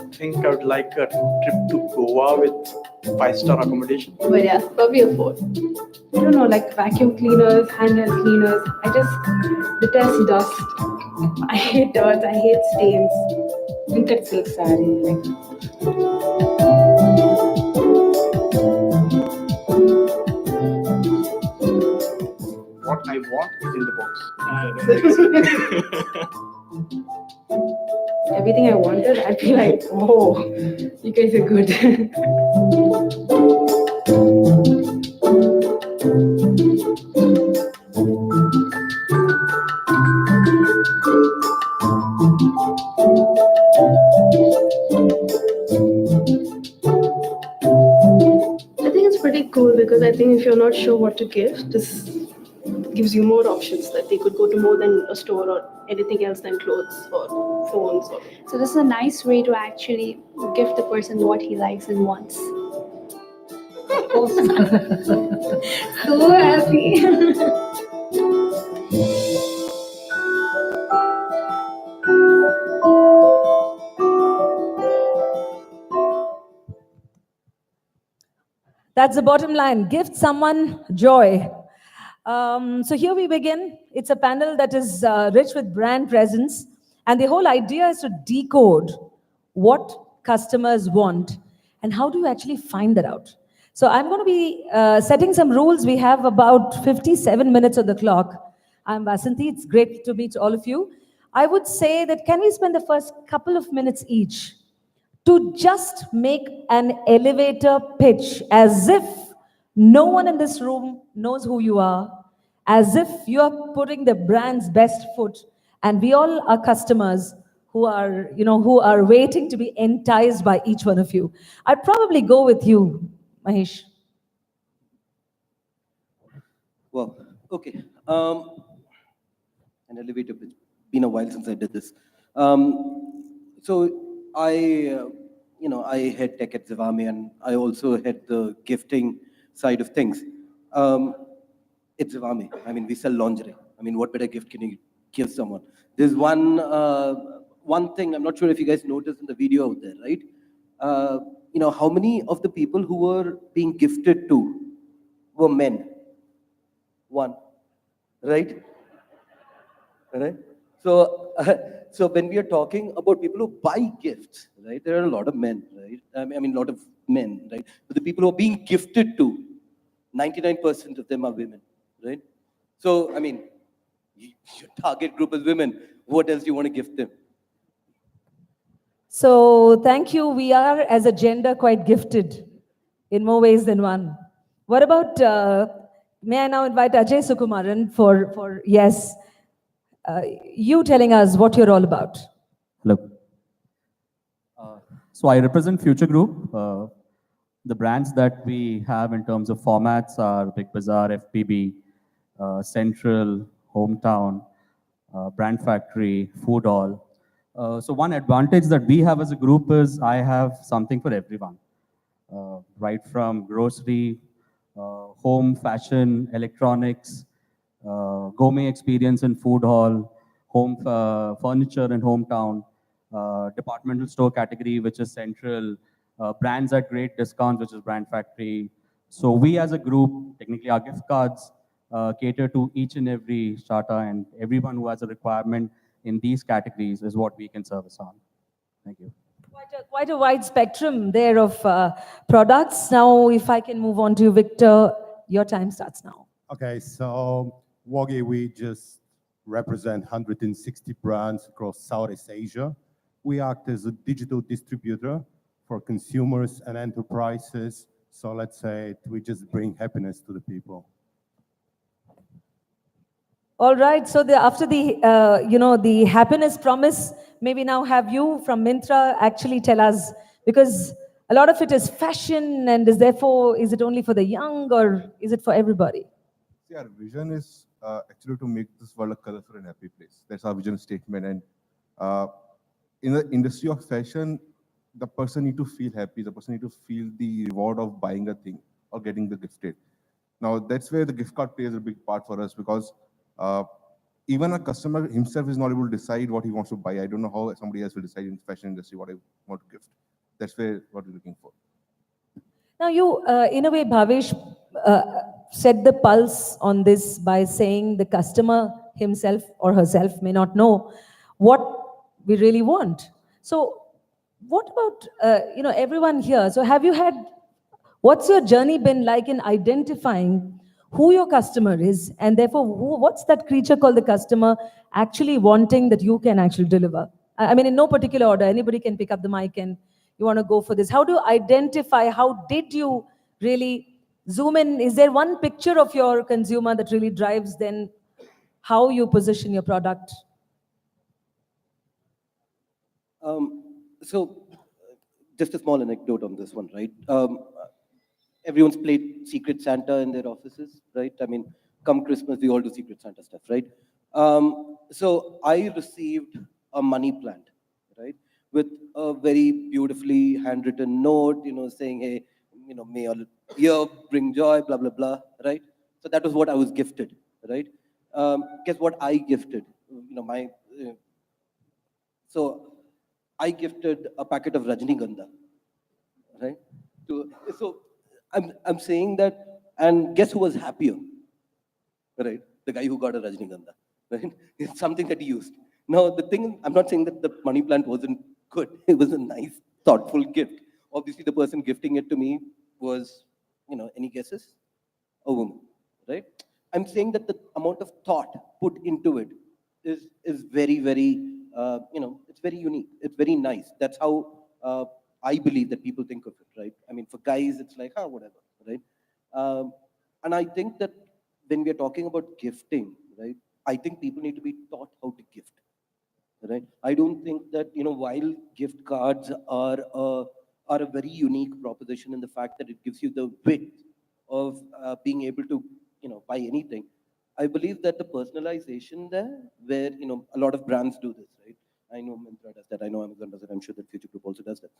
I think I would like a trip to Goa with 5-star accommodation. But yeah, probably a 4. I don't know, like vacuum cleaners, handheld cleaners. I just detest dust. I hate dirt, I hate stains. Tinted silk saree. What I want is in the box. Everything I wanted, I'd be like, oh, you guys are good. I think it's pretty cool because I think if you're not sure what to give, this gives you more options that they could go to more than a store or anything else than clothes or phones. So this is a nice way to actually give the person what he likes and wants. So happy. That's the bottom line. Gift someone joy. So here we begin. It's a panel that is rich with brand presence. And the whole idea is to decode what customers want and how do you actually find that out. So I'm going to be setting some rules. We have about 57 minutes on the clock. I'm Vasanthi. It's great to meet all of you. I would say that can we spend the first couple of minutes each to just make an elevator pitch as if no one in this room knows who you are, as if you're putting the brand's best foot, and we all are customers who are waiting to be enticed by each one of you. I'd probably go with you, Mahesh. Well, okay. An elevator pitch. Been a while since I did this. So I head tech at Zivame, and I also head the gifting side of things. It's Zivame. I mean, we sell lingerie. I mean, what better gift can you give someone? There's one thing, I'm not sure if you guys noticed in the video out there, right? How many of the people who were being gifted to were men? 1, right? Right? So when we are talking about people who buy gifts, right, there are a lot of men, right? I mean, a lot of men, right? But the people who are being gifted to, 99% of them are women, right? So, I mean, your target group is women. What else do you want to gift them? So thank you. We are, as a gender, quite gifted in more ways than one. What about, may I now invite Ajay Sukumaran for yes, you telling us what you're all about. Hello. So I represent Future Group. The brands that we have in terms of formats are Big Bazaar, FPB, Central, Hometown, Brand Factory, Food Hall. So one advantage that we have as a group is I have something for everyone. Right from grocery, home, fashion, electronics, gourmet experience in Food Hall, home furniture and Hometown, departmental store category, which is Central, brands at great discounts, which is Brand Factory. So we as a group, technically our gift cards cater to each and every strata, and everyone who has a requirement in these categories is what we can service on. Thank you. Quite a wide spectrum there of products. Now, if I can move on to you, Victor, your time starts now. Okay, so Wagi, we just represent 160 brands across Southeast Asia. We act as a digital distributor for consumers and enterprises. So let's say we just bring happiness to the people. All right. So after the the happiness promise, maybe now have you from Myntra actually tell us, because a lot of it is fashion, and is it only for the young or is it for everybody? See, our vision is actually to make this world a colorful and happy place. That's our vision statement. And in the industry of fashion, the person need to feel happy. The person need to feel the reward of buying a thing or getting the gifted. Now, that's where the gift card plays a big part for us, because even a customer himself is not able to decide what he wants to buy. I don't know how somebody else will decide in the fashion industry what I want to gift. That's where what we're looking for. Now you, in a way, Bhavesh, set the pulse on this by saying the customer himself or herself may not know what we really want. So what about, everyone here? So what's your journey been like in identifying who your customer is, and therefore what's that creature called the customer actually wanting that you can actually deliver? I mean, in no particular order, anybody can pick up the mic and you want to go for this. How do you identify, how did you really zoom in? Is there one picture of your consumer that really drives then how you position your product? So just a small anecdote on this one, right? Everyone's played Secret Santa in their offices, right? I mean, come Christmas, we all do Secret Santa stuff, right? So I received a money plant, right? With a very beautifully handwritten note, saying, hey, may your year bring joy, blah, blah, blah, right? So that was what I was gifted, right? Guess what I gifted? So I gifted a packet of Rajnigandha, right? So I'm saying that, and guess who was happier, right? The guy who got a Rajnigandha, right? It's something that he used. Now, the thing, I'm not saying that the money plant wasn't good. It was a nice, thoughtful gift. Obviously, the person gifting it to me was, any guesses? A woman, right? I'm saying that the amount of thought put into it is very, very, it's very unique. It's very nice. That's how I believe that people think of it, right? I mean, for guys, it's like, whatever, right? And I think that when we are talking about gifting, right, I think people need to be taught how to gift, right? I don't think that, while gift cards are a very unique proposition in the fact that it gives you the width of being able to, buy anything, I believe that the personalization there, where, a lot of brands do this, right? I know Myntra does that. I know Amazon does it. I'm sure that Future Group also does that.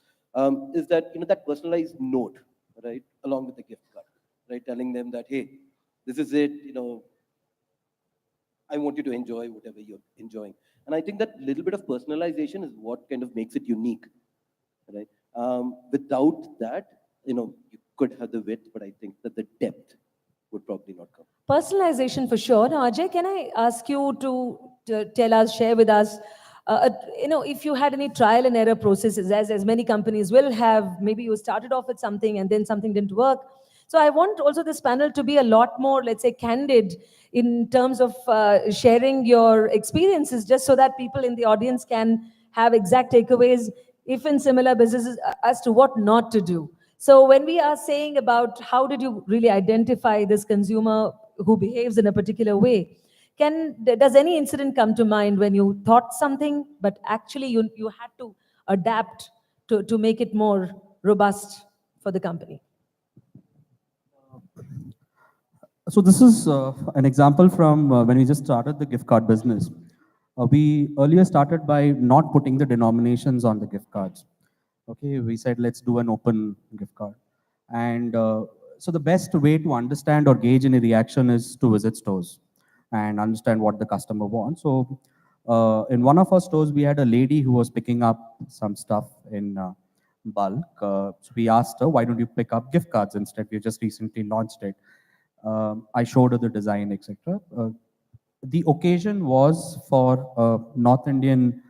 Is that, that personalized note, right, along with the gift card, right, telling them that, hey, this is it, I want you to enjoy whatever you're enjoying. And I think that little bit of personalization is what kind of makes it unique, right? Without that, you could have the width, but I think that the depth would probably not come. Personalization for sure. Now, Ajay, can I ask you to tell us, share with us, if you had any trial and error processes, as many companies will have, maybe you started off with something and then something didn't work. So I want also this panel to be a lot more, let's say, candid in terms of sharing your experiences, just so that people in the audience can have exact takeaways, if in similar businesses, as to what not to do. So when we are saying about how did you really identify this consumer who behaves in a particular way, does any incident come to mind when you thought something, but actually you had to adapt to make it more robust for the company? So this is an example from when we just started the gift card business. We earlier started by not putting the denominations on the gift cards. Okay, we said let's do an open gift card. And so the best way to understand or gauge any reaction is to visit stores and understand what the customer wants. So in one of our stores, we had a lady who was picking up some stuff in bulk. So we asked her, why don't you pick up gift cards instead? We just recently launched it. I showed her the design, etc. The occasion was for a North Indian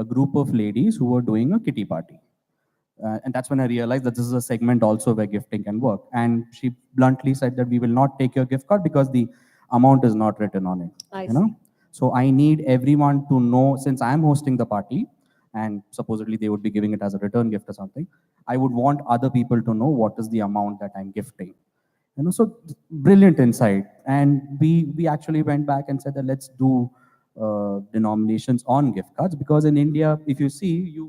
group of ladies who were doing a kitty party. And that's when I realized that this is a segment also where gifting can work. And she bluntly said that we will not take your gift card because the amount is not written on it. I you know? see. So I need everyone to know, since I'm hosting the party, and supposedly they would be giving it as a return gift or something, I would want other people to know what is the amount that I'm gifting. So brilliant insight. And we actually went back and said that let's do denominations on gift cards, because in India, if you see,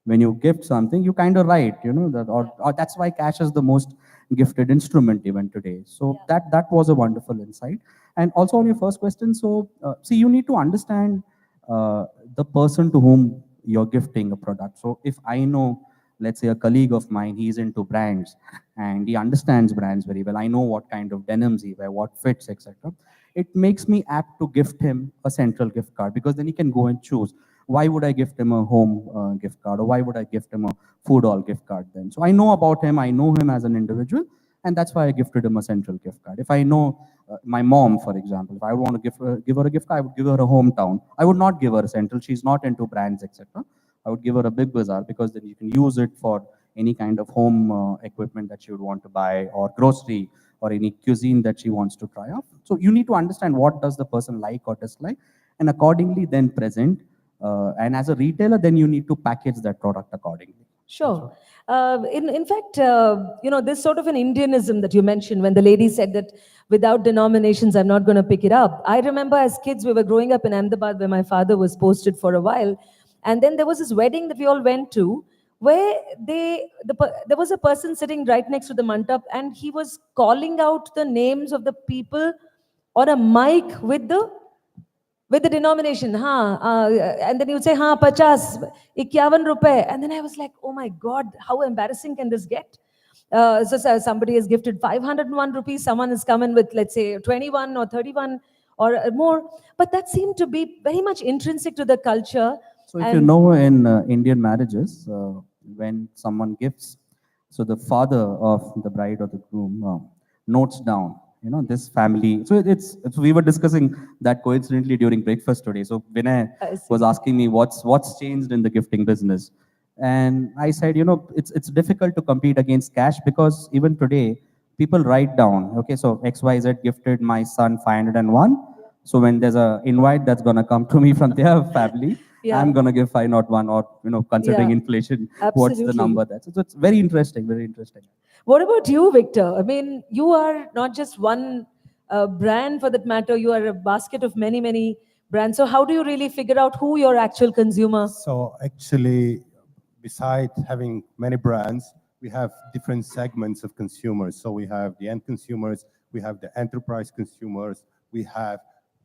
when you gift something, you kind of write, that, or that's why cash is the most gifted instrument even today. So that was a wonderful insight. And also on your first question, so see, you need to understand the person to whom you're gifting a product. So if I know, let's say a colleague of mine, he's into brands and he understands brands very well, I know what kind of denims he wears, what fits, etc. It makes me apt to gift him a central gift card, because then he can go and choose. Why would I gift him a home gift card, or why would I gift him a food hall gift card then? So I know about him, I know him as an individual, and that's why I gifted him a central gift card. If I know my mom, for example, if I want to give her a gift card, I would give her a hometown. I would not give her a central. She's not into brands, etc. I would give her a big bazaar, because then you can use it for any kind of home equipment that she would want to buy, or grocery, or any cuisine that she wants to try out. So you need to understand what does the person like or dislike, and accordingly then present. And as a retailer, then you need to package that product accordingly. Sure. In fact, this sort of an Indianism that you mentioned when the lady said that without denominations, I'm not going to pick it up. I remember as kids, we were growing up in Ahmedabad where my father was posted for a while. And then there was this wedding that we all went to where there was a person sitting right next to the mantap, and he was calling out the names of the people on a mic with the denomination, and then he would say, 50, 51 rupees. And then I was like, oh my God, how embarrassing can this get? So somebody has gifted 501 rupees, someone has come in with, let's say, 21 or 31 or more. But that seemed to be very much intrinsic to the culture. So if you know, in Indian marriages, when someone gifts, so the father of the bride or the groom notes down, this family. So we were discussing that coincidentally during breakfast today. So Vinay was asking me what's changed in the gifting business. And I said, it's difficult to compete against cash, because even today, people write down, okay, so XYZ gifted my son 501. So when there's an invite that's going to come to me from their family, I'm going to give 501, or, considering inflation, what's the number that's. So it's very interesting, very interesting. What about you, Victor? I mean, you are not just one brand for that matter, you are a basket of many, many brands. So how do you really figure out who your actual consumer? So actually, besides having many brands, we have different segments of consumers. So we have the end consumers, we have the enterprise consumers, we have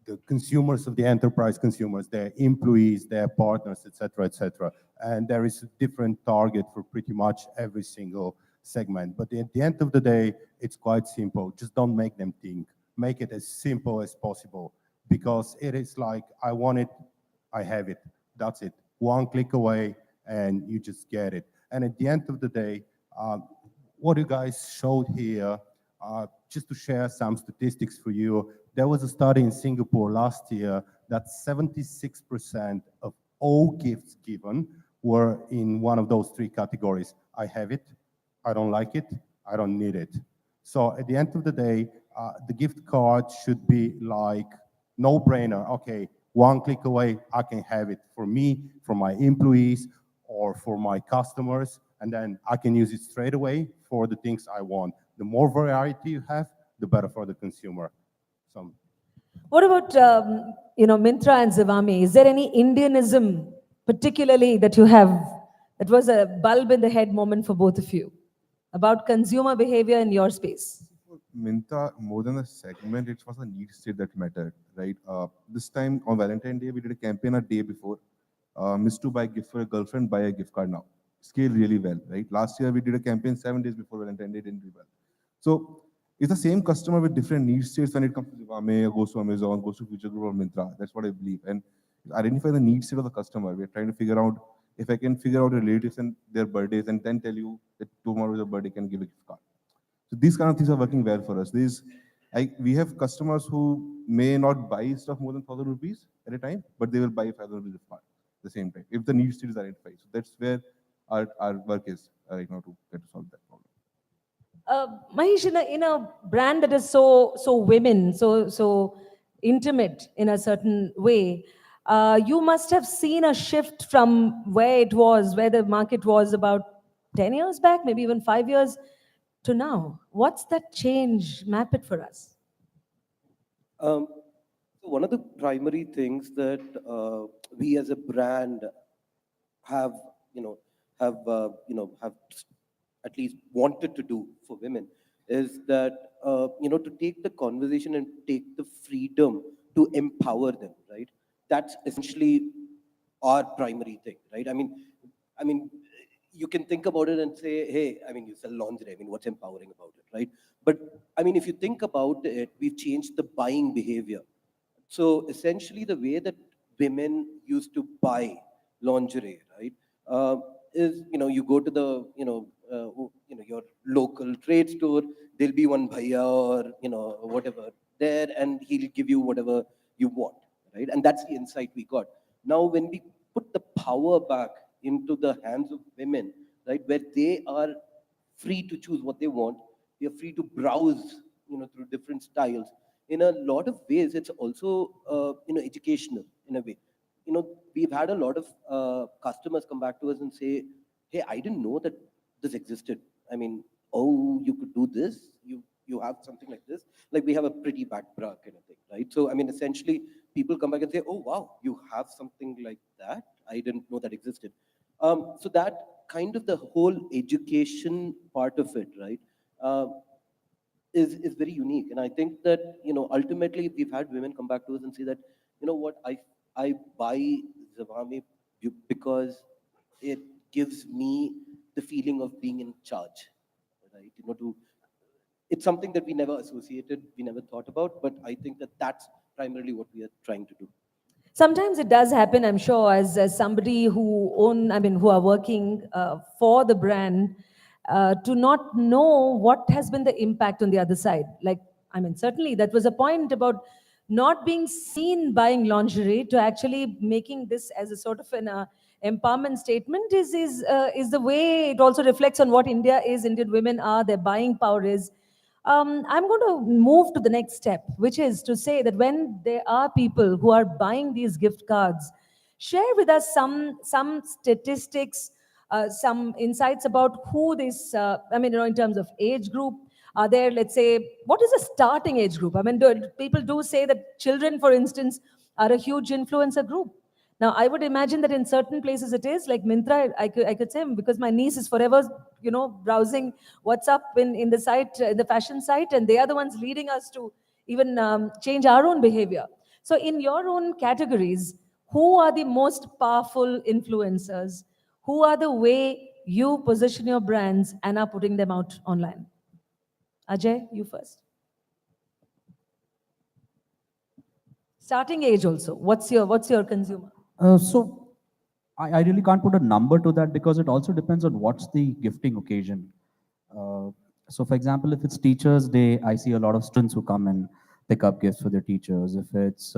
the consumers of the enterprise consumers, their employees, their partners, etc., etc. And there is a different target for pretty much every single segment. But at the end of the day, it's quite simple. Just don't make them think. Make it as simple as possible, because it is like, I want it, I have it. That's it. One click away, and you just get it. And at the end of the day, what you guys showed here, just to share some statistics for you, there was a study in Singapore last year that 76% of all gifts given were in one of those three categories. I have it, I don't like it, I don't need it. So at the end of the day, the gift card should be like no-brainer. Okay, one click away, I can have it for me, for my employees, or for my customers, and then I can use it straight away for the things I want. The more variety you have, the better for the consumer. So, What about, Myntra and Zivame? Is there any Indianism particularly that you have, that was a bulb in the head moment for both of you about consumer behavior in your space? Minta, more than a segment, it was a need state that mattered, right? This time on Valentine's Day, we did a campaign a day before. Miss to buy a gift for a girlfriend, buy a gift card now. Scale really well, right? Last year, we did a campaign 7 days before Valentine's Day, didn't do well. So it's the same customer with different need states when it comes to Zivame, goes to Amazon, goes to Qwikcilver or Myntra. That's what I believe. And identify the need state of the customer. We're trying to figure out if I can figure out your relatives and their birthdays and then tell you that tomorrow is your birthday, can give a gift card. So these kind of things are working well for us. We have customers who may not buy stuff more than 1,000 rupees at a time, but they will buy 5,000 rupees gift card at the same time if the need state is identified. So that's where our work is right now to get to solve that problem. Mahesh, in a brand that is so women, so intimate in a certain way, you must have seen a shift from where the market was about 10 years back, maybe even 5 years to now. What's that change? Map it for us. So one of the primary things that we as a brand have at least wanted to do for women is that, to take the conversation and take the freedom to empower them, right? That's essentially our primary thing, right? I mean, you can think about it and say, hey, you sell lingerie. What's empowering about it, right? But if you think about it, we've changed the buying behavior. So essentially the way that women used to buy lingerie, right, is, you go to the, your local trade store, there'll be one bhaiya or, whatever there, and he'll give you whatever you want, right? And that's the insight we got. Now, when we put the power back into the hands of women, right, where they are free to choose what they want, they are free to browse, through different styles. In a lot of ways, it's also, educational in a way. We've had a lot of customers come back to us and say, hey, I didn't know that this existed. Oh, you could do this? You have something like this? Like we have a pretty back bra kind of thing, right? So, essentially, people come back and say, oh, wow, you have something like that? I didn't know that existed. So that kind of the whole education part of it, right, is very unique. And I think that, ultimately, we've had women come back to us and say that, you know what, I buy Zivame because it gives me the feeling of being in charge, right? It's something that we never associated, we never thought about, but I think that that's primarily what we are trying to do. Sometimes it does happen, I'm sure, as somebody who are working for the brand, to not know what has been the impact on the other side. Certainly that was a point about not being seen buying lingerie to actually making this as a sort of an empowerment statement is the way it also reflects on what India is, Indian women are, their buying power is. I'm going to move to the next step, which is to say that when there are people who are buying these gift cards, share with us some statistics, some insights about who this, in terms of age group. Are there, let's say, what is the starting age group? People do say that children, for instance, are a huge influencer group. Now, I would imagine that in certain places it is, like Myntra, I could say, because my niece is forever, browsing what's up in the site, in the fashion site, and they are the ones leading us to even change our own behavior. So in your own categories, who are the most powerful influencers? Who are the way you position your brands and are putting them out online? Ajay, you first. Starting age also. What's your consumer? So I really can't put a number to that because it also depends on what's the gifting occasion. So for example, if it's Teachers' Day, I see a lot of students who come and pick up gifts for their teachers. If it's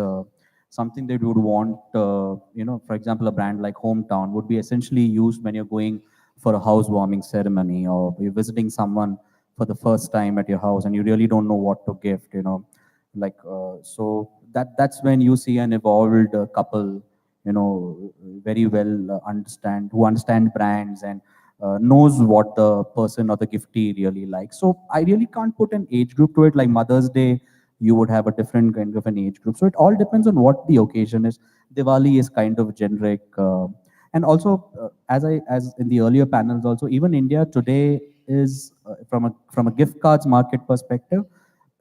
something they would want, for example, a brand like Hometown would be essentially used when you're going for a housewarming ceremony or you're visiting someone for for the first time at your house and you really don't know what to gift, like, so that's when you see an evolved couple, very well who understand brands and knows what the person or the giftee really likes. So I really can't put an age group to it. Like Mother's Day, you would have a different kind of an age group. So it all depends on what the occasion is. Diwali is kind of generic. And also, as in the earlier panels also, even India today is, from a gift cards market perspective,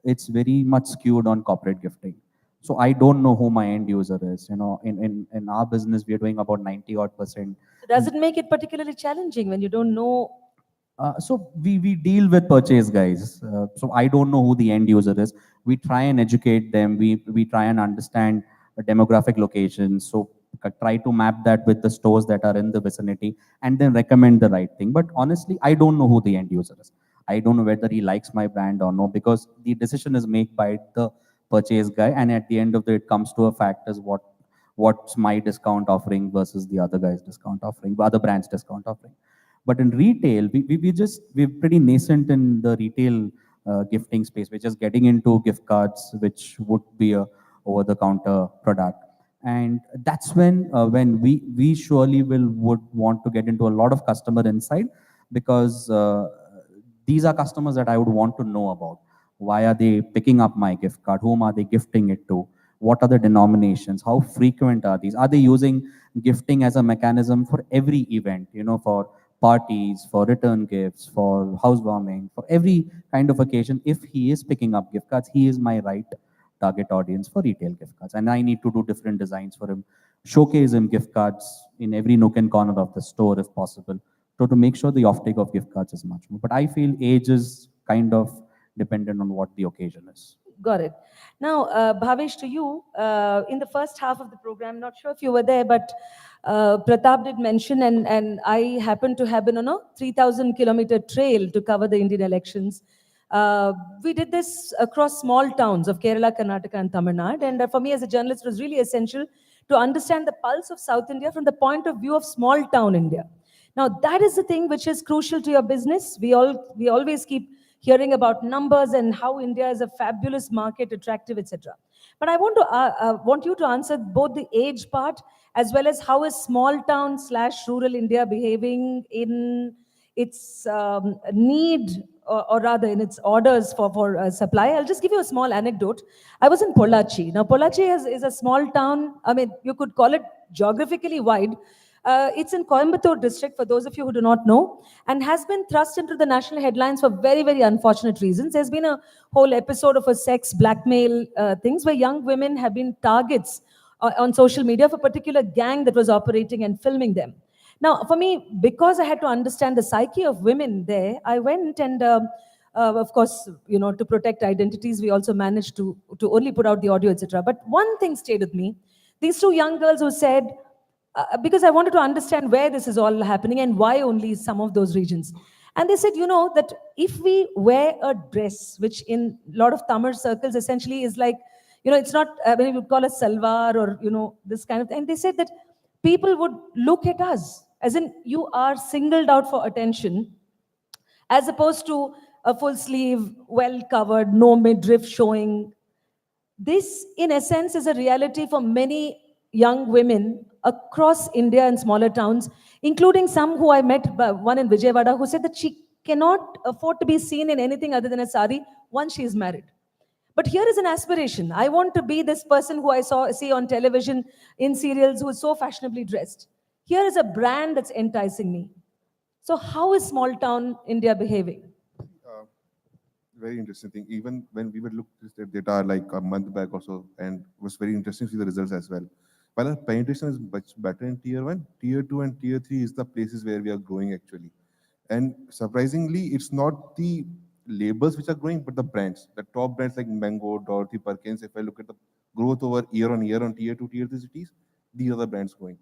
it's very much skewed on corporate gifting. So I don't know who my end user is. In our business, we are doing about 90% odd. Does it make it particularly challenging when you don't know? So we deal with purchase guys. So I don't know who the end user is. We try and educate them. We try and understand demographic locations. So try to map that with the stores that are in the vicinity and then recommend the right thing. But honestly, I don't know who the end user is. I don't know whether he likes my brand or no, because the decision is made by the purchase guy. And at the end of the day, it comes to a fact is what's my discount offering versus the other guy's discount offering, other brand's discount offering. But in retail, we're pretty nascent in the retail gifting space. We're just getting into gift cards, which would be a over-the-counter product. And that's when we surely would want to get into a lot of customer insight, because these are customers that I would want to know about. Why are they picking up my gift card? Whom are they gifting it to? What are the denominations? How frequent are these? Are they using gifting as a mechanism for every event, for parties, for return gifts, for housewarming, for every kind of occasion? If he is picking up gift cards, he is my right target audience for retail gift cards. And I need to do different designs for him, showcase him gift cards in every nook and corner of the store if possible, to make sure the offtake of gift cards is much more. But I feel age is kind of dependent on what the occasion is. Got it. Now, Bhavesh, to you, in the first half of the program, not sure if you were there, but Pratap did mention, and I happened to have been on a 3,000-kilometer trail to cover the Indian elections. We did this across small towns of Kerala, Karnataka, and Tamil Nadu. And for me as a journalist, it was really essential to understand the pulse of South India from the point of view of small town India. Now, that is the thing which is crucial to your business. We always keep hearing about numbers and how India is a fabulous market, attractive, etc. But I want you to answer both the age part as well as how is small town / rural India behaving in its need, or rather in its orders for supply. I'll just give you a small anecdote. I was in Pollachi. Now, Pollachi is a small town. I mean, you could call it geographically wide. It's in Coimbatore district, for those of you who do not know, and has been thrust into the national headlines for very, very unfortunate reasons. There's been a whole episode of a sex blackmail things where young women have been targets on social media for a particular gang that was operating and filming them. Now, for me, because I had to understand the psyche of women there, I went and, of course, to protect identities, we also managed to only put out the audio, etc. But one thing stayed with me. These two young girls who said, because I wanted to understand where this is all happening and why only some of those regions. And they said, that if we wear a dress, which in a lot of Tamil circles essentially is like, it's not, we would call a salwar or, this kind of thing. And they said that people would look at us, as in you are singled out for attention, as opposed to a full sleeve, well covered, no midriff showing. This, in essence, is a reality for many young women across India and smaller towns, including some who I met, one in Vijayawada, who said that she cannot afford to be seen in anything other than a sari once she is married. But here is an aspiration. I want to be this person who I see on television, in serials, who is so fashionably dressed. Here is a brand that's enticing me. So how is small town India behaving? Very interesting thing. Even when we would look at this data like a month back or so, and it was very interesting to see the results as well. While our penetration is much better in tier 1, tier 2 and tier 3 is the places where we are growing actually. And surprisingly, it's not the labels which are growing, but the brands. The top brands like Mango, Dorothy, Perkins, if I look at the growth over year on year on tier 2, tier 3 cities, these are the brands growing.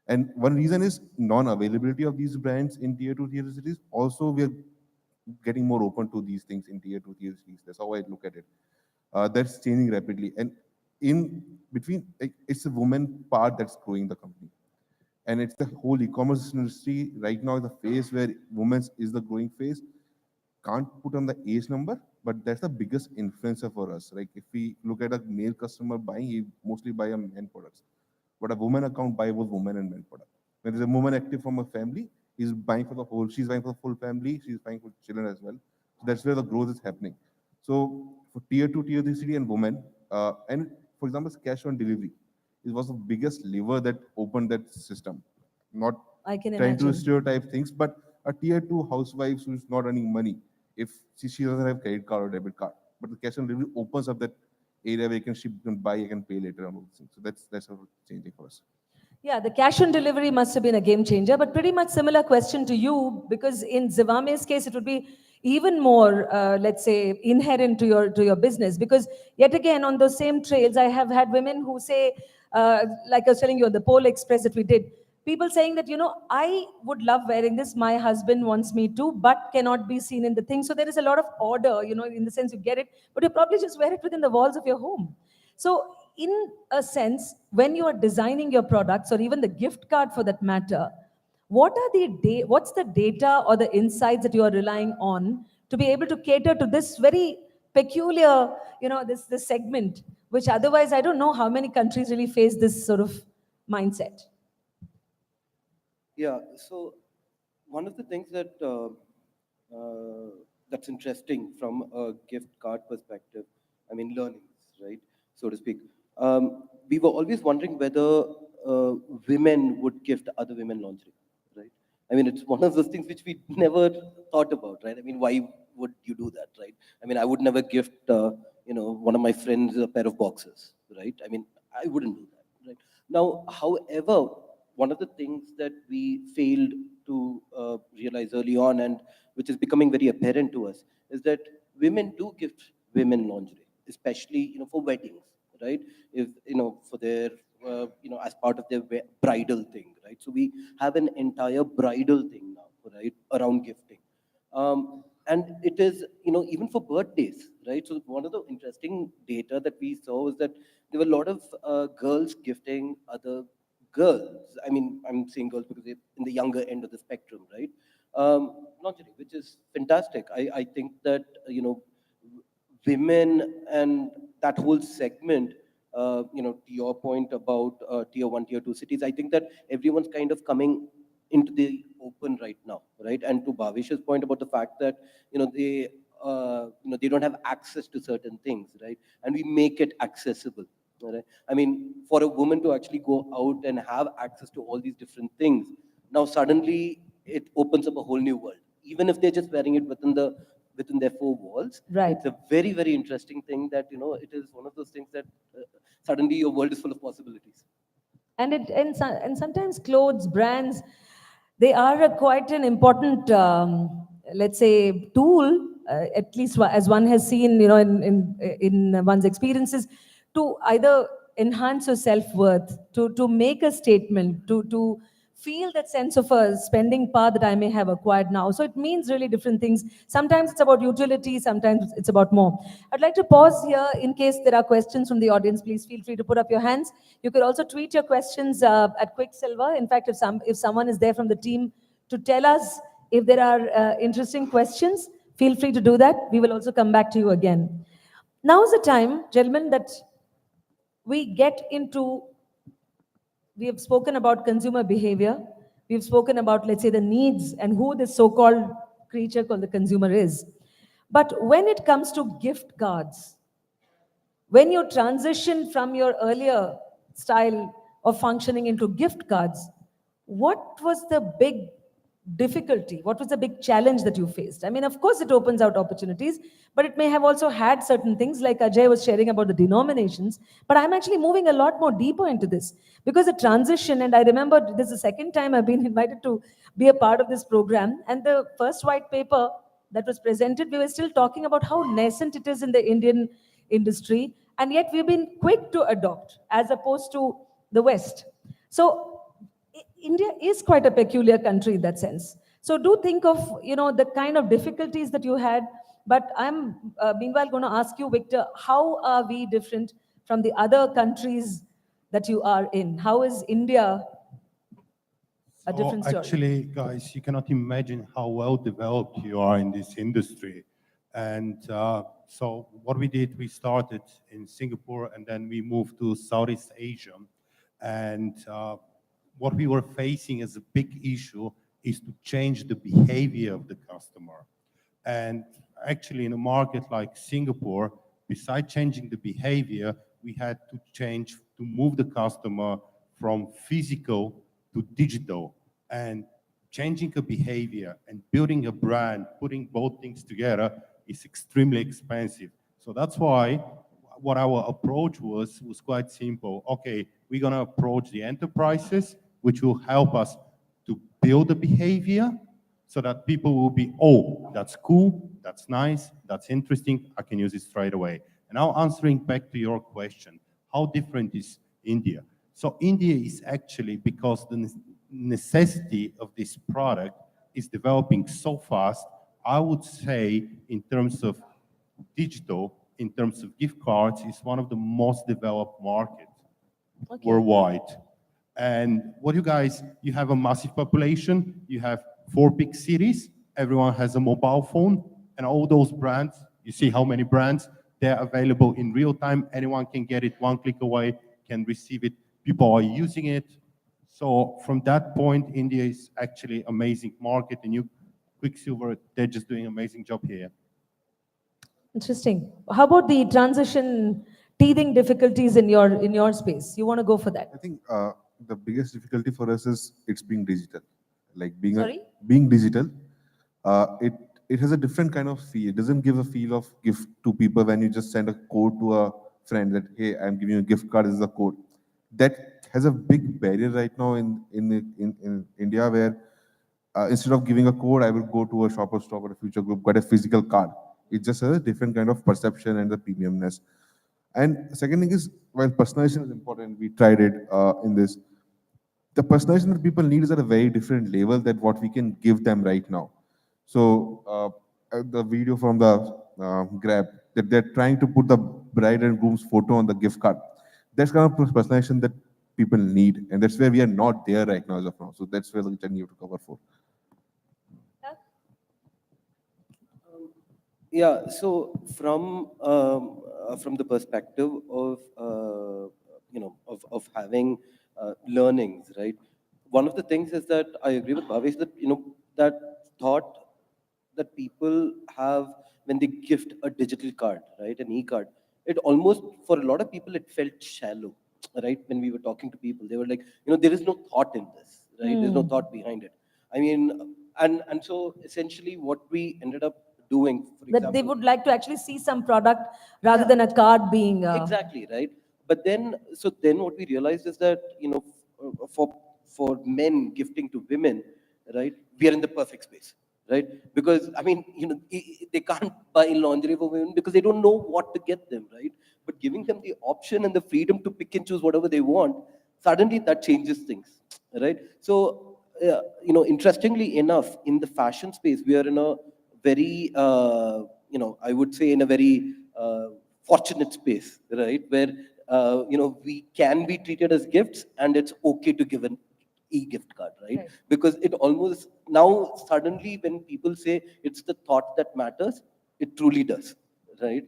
And one reason is non-availability of these brands in tier 2, tier 3 cities. Also, we are getting more open to these things in tier 2, tier 3. That's how I look at it. That's changing rapidly. And in between, it's the woman part that's growing the company. And it's the whole e-commerce industry right now is the phase where women is the growing phase. can't put on the age number, but that's the biggest influencer for us. Like if we look at a male customer buying, he mostly buy a men products. But a woman account buy both women and men product. When there's a woman active from a family, she's buying for the full family, she's buying for children as well. So that's where the growth is happening. So for tier 2, tier 3 city and women, and for example, cash on delivery, it was the biggest lever that opened that system. Not I can trying to imagine. stereotype things, but a tier 2 housewife who's not earning money, if she doesn't have credit card or debit card, but the cash on delivery opens up that area where you can buy, you can pay later on all those things. So that's how it's changing for us. Yeah, the cash on delivery must have been a game changer, but pretty much similar question to you, because in Zivame's case, it would be even more, let's say, inherent to your business. Because yet again, on those same trails, I have had women who say, like I was telling you on the Pole Express that we did, people saying that, I would love wearing this, my husband wants me to, but cannot be seen in the thing. So there is a lot of order, in the sense you get it, but you probably just wear it within the walls of your home. So in a sense, when you are designing your products or even the gift card for that matter, what's the data or the insights that you are relying on to be able to cater to this very peculiar, this segment, which otherwise I don't know how many countries really face this sort of mindset. Yeah, so one of the things that that's interesting from a gift card perspective, learnings, right, so to speak. We were always wondering whether women would gift other women lingerie, right? It's one of those things which we never thought about, right? Why would you do that, right? I would never gift, one of my friends a pair of boxers, right? I wouldn't do that, right? Now, however, one of the things that we failed to realize early on, and which is becoming very apparent to us, is that women do gift women lingerie, especially for weddings, right? If for their as part of their bridal thing, right? So we have an entire bridal thing now, right, around gifting. And it is, even for birthdays, right? So one of the interesting data that we saw was that there were a lot of girls gifting other girls. I'm saying girls because they're in the younger end of the spectrum, right? Lingerie, which is fantastic. I think that, women and that whole segment, to your point about tier 1, tier 2 cities, I think that everyone's kind of coming into the open right now, right? And to Bhavesh's point about the fact that, they don't have access to certain things, right? And we make it accessible. Right? For a woman to actually go out and have access to all these different things, now suddenly it opens up a whole new world. Even if they're just wearing it within their four walls, right? It's a very, very interesting thing that it is one of those things that suddenly your world is full of possibilities. And sometimes clothes brands, they are quite an important, let's say, tool, at least as one has seen, in one's experiences, to either enhance your self-worth, to make a statement, to feel that sense of a spending power that I may have acquired now. So it means really different things. Sometimes it's about utility, sometimes it's about more. I'd like to pause here in case there are questions from the audience. Please feel free to put up your hands. You could also tweet your questions at Qwikcilver. In fact, if someone is there from the team to tell us if there are interesting questions, feel free to do that. We will also come back to you again. Now is the time, gentlemen, that we get into. We have spoken about consumer behavior. We've spoken about, let's say, the needs and who this so-called creature called the consumer is. But when it comes to gift cards, when you transition from your earlier style of functioning into gift cards, what was the big difficulty? What was the big challenge that you faced? Of course, it opens out opportunities, but it may have also had certain things like Ajay was sharing about the denominations. But I'm actually moving a lot more deeper into this because the transition, and I remember this is the second time I've been invited to be a part of this program. And the first white paper that was presented, we were still talking about how nascent it is in the Indian industry. And yet we've been quick to adopt as opposed to the West. So India is quite a peculiar country in that sense. So do think of, the kind of difficulties that you had. But I'm meanwhile going to ask you, Victor, how are we different from the other countries that you are in? How is India? a different story. Actually, guys, you cannot imagine how well developed you are in this industry. And so what we did, we started in Singapore and then we moved to Southeast Asia. And what we were facing as a big issue is to change the behavior of the customer. And actually in a market like Singapore, besides changing the behavior, we had to move the customer from physical to digital. And changing a behavior and building a brand, putting both things together is extremely expensive. So that's why what our approach was quite simple. Okay, we're gonna approach the enterprises, which will help us to build the behavior so that people will be, oh, that's cool, that's nice, that's interesting, I can use it straight away. And now answering back to your question, how different is India? So India is actually, because the necessity of this product is developing so fast, I would say in terms of digital, in terms of gift cards, is one of the most developed markets worldwide. And what you have a massive population, you have 4 big cities, everyone has a mobile phone, and all those brands, you see how many brands, they're available in real time, anyone can get it 1 click away, can receive it, people are using it. So from that point, India is actually amazing market, and Qwikcilver, they're just doing an amazing job here. Interesting. How about the transition, teething difficulties in your space? You want to go for that? I think the biggest difficulty for us is it's being digital. Like Sorry? digital, it has a different kind of feel. It doesn't give a feel of gift to people when you just send a code to a friend that, hey, I'm giving you a gift card, this is a code. That has a big barrier right now in India, where instead of giving a code, I will go to a Shoppers Stop or a Future Group, get a physical card. It just has a different kind of perception and the premiumness. And second thing is, while personalization is important, we tried it in this. The personalization that people need is at a very different level than what we can give them right now. So the video from the Grab, that they're trying to put the bride and groom's photo on the gift card. That's kind of personalization that people need, and that's where we are not there right now as of now. So that's where the journey you have to cover for. Yeah, so from the perspective of of having learnings, right? One of the things is that I agree with Bhavesh that that thought that people have when they gift a digital card, right, an e-card, it almost, for a lot of people, it felt shallow, right? When we were talking to people, they were like, there is no thought in this, right? There's no thought behind it. I mean, and so essentially what we ended up doing, for example, that they would like to actually see some product rather than a card being exactly, right? But then what we realized is that for men gifting to women, right, we are in the perfect space, right? Because I mean, they can't buy lingerie for women because they don't know what to get them, right? But giving them the option and the freedom to pick and choose whatever they want, suddenly that changes things, right? So interestingly enough, in the fashion space, we are in a very I would say in a very fortunate space, right, where we can be treated as gifts, and it's okay to give an e-gift card, right? Because it almost now suddenly when people say it's the thought that matters, it truly does, right?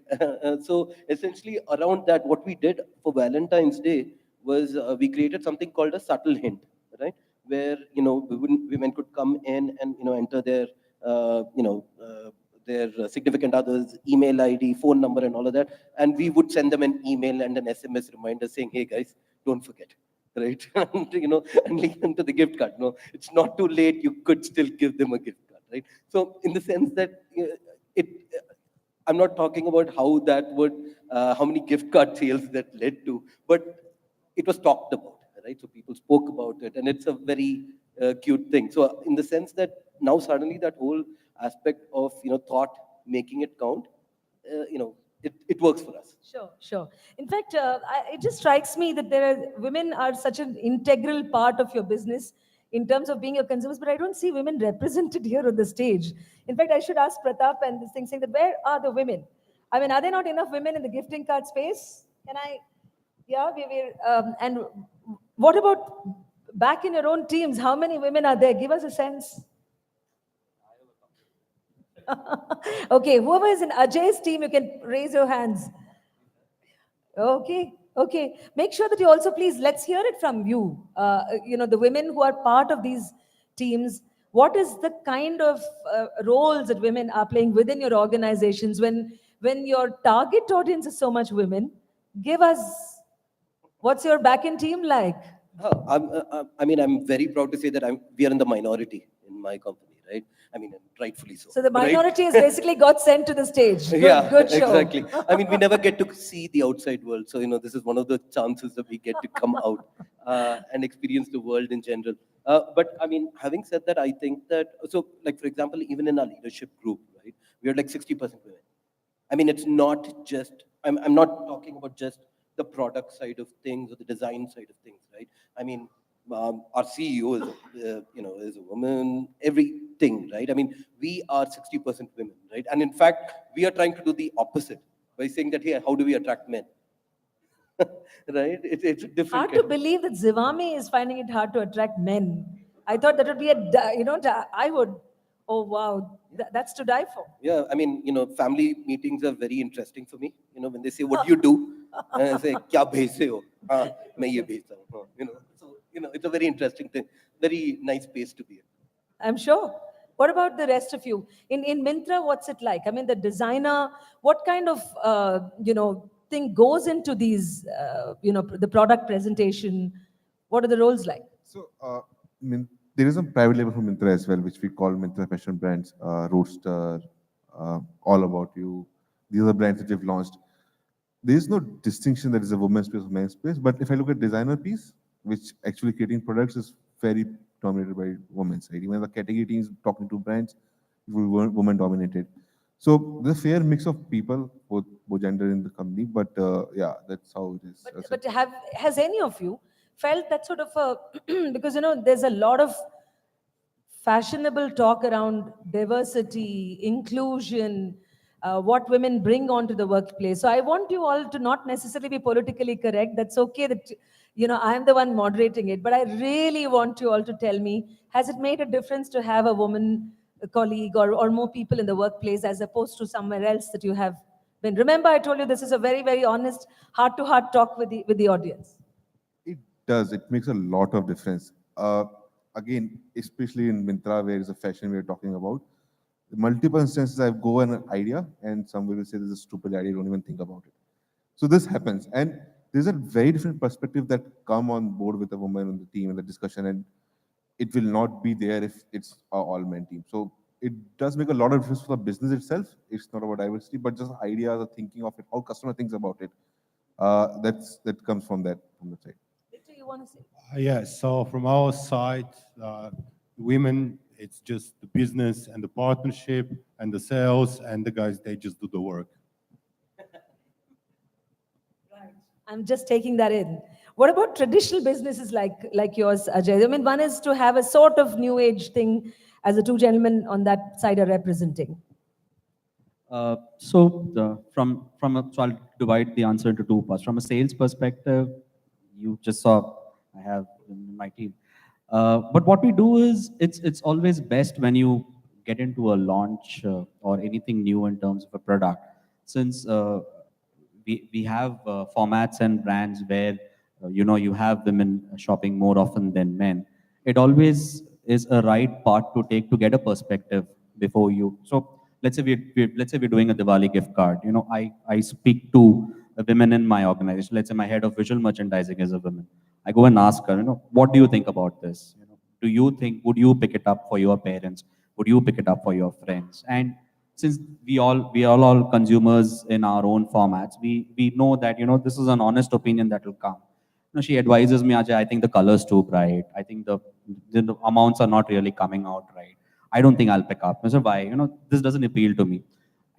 So essentially around that, what we did for Valentine's Day was we created something called a subtle hint, right, where women could come in and enter their their significant others' email ID, phone number, and all of that, and we would send them an email and an SMS reminder saying, "Hey guys, don't forget." Right? And link them to the gift card. No, it's not too late. You could still give them a gift card, right? So, in the sense that I'm not talking about how that would, how many gift card sales that led to, but it was talked about, right? So people spoke about it, and it's a very cute thing. So, in the sense that now suddenly that whole aspect of thought, making it count, it works for us. Sure. In fact, it just strikes me that women are such an integral part of your business in terms of being your consumers, but I don't see women represented here on the stage. In fact, I should ask Pratap and this thing, saying that where are the women? I mean, are there not enough women in the gifting card space? Can I? Yeah, and what about back in your own teams, how many women are there? Give us a sense. Okay, whoever is in Ajay's team, you can raise your hands. Okay, okay. Make sure that you also, please, let's hear it from you. The women who are part of these teams, what is the kind of roles that women are playing within your organizations when your target audience is so much women? Give us, what's your back-end team like? I'm very proud to say that we are in the minority in my company, right? I mean, rightfully so. So the minority has basically got sent to the stage. Good show. Exactly. I mean, we never get to see the outside world. So, this is one of the chances that we get to come out and experience the world in general. But I mean, having said that, I think that, so like, for example, even in our leadership group, right, we are like 60% women. I mean, it's not just, I'm not talking about just the product side of things or the design side of things, right? I mean, our CEO is a woman, everything, right? I mean, we are 60% women, right? And in fact, we are trying to do the opposite by saying that, hey, how do we attract men? Right? It's a different. Hard to believe that Zivame is finding it hard to attract men. I thought that would be I would, oh wow, that's to die for. Yeah, I mean, family meetings are very interesting for me. When they say, what do you do? And I say, kya bhejte ho? Main ye bhejta hu. So, it's a very interesting thing, very nice space to be in. I'm sure. What about the rest of you? In Myntra, what's it like? I mean, the designer, what kind of, thing goes into these, the product presentation? What are the roles like? So, there is a private label for Myntra as well, which we call Myntra Fashion Brands, Roadster, All About You. These are the brands that we've launched. There is no distinction that is a women's space or men's space, but if I look at designer piece, which actually creating products is very dominated by women, right? Even the category teams talking to brands, women dominated. So there's a fair mix of people, both gender in the company, but yeah, that's how it is. But has any of you felt that sort of because there's a lot of fashionable talk around diversity, inclusion, what women bring onto the workplace. So I want you all to not necessarily be politically correct. That's okay that, I'm the one moderating it. But I really want you all to tell me, has it made a difference to have a woman colleague or more people in the workplace as opposed to somewhere else that you have been? Remember, I told you this is a very, very honest, heart-to-heart talk with the audience. It does. It makes a lot of difference. Again, especially in Myntra, where it's a fashion we're talking about, multiple instances I go an idea and somebody will say this is a stupid idea, don't even think about it. So this happens. And there's a very different perspective that come on board with a woman on the team in the discussion, and it will not be there if it's an all-men team. So it does make a lot of difference for the business itself. It's not about diversity, but just ideas, the thinking of it, how customer thinks about it. That comes from that side. Victor, you want to say? Yeah, so from our side, women, it's just the business and the partnership and the sales, and the guys, they just do the work. Right. I'm just taking that in. What about traditional businesses like yours, Ajay? I mean, one is to have a sort of new age thing, as the two gentlemen on that side are representing. So I'll divide the answer into two parts. From a sales perspective, you just saw I have in my team. But what we do is it's always best when you get into a launch or anything new in terms of a product. Since we have formats and brands where you have women shopping more often than men. It always is a right part to take to get a perspective before you. So let's say we're doing a Diwali gift card. I speak to women in my organization. Let's say my head of visual merchandising is a woman. I go and ask her, what do you think about this? Do you think, would you pick it up for your parents? Would you pick it up for your friends? And since we are all consumers in our own formats, we know that, this is an honest opinion that will come. She advises me, Ajay, I think the color's too bright. I think the amounts are not really coming out right. I don't think I'll pick up. I said, why? This doesn't appeal to me.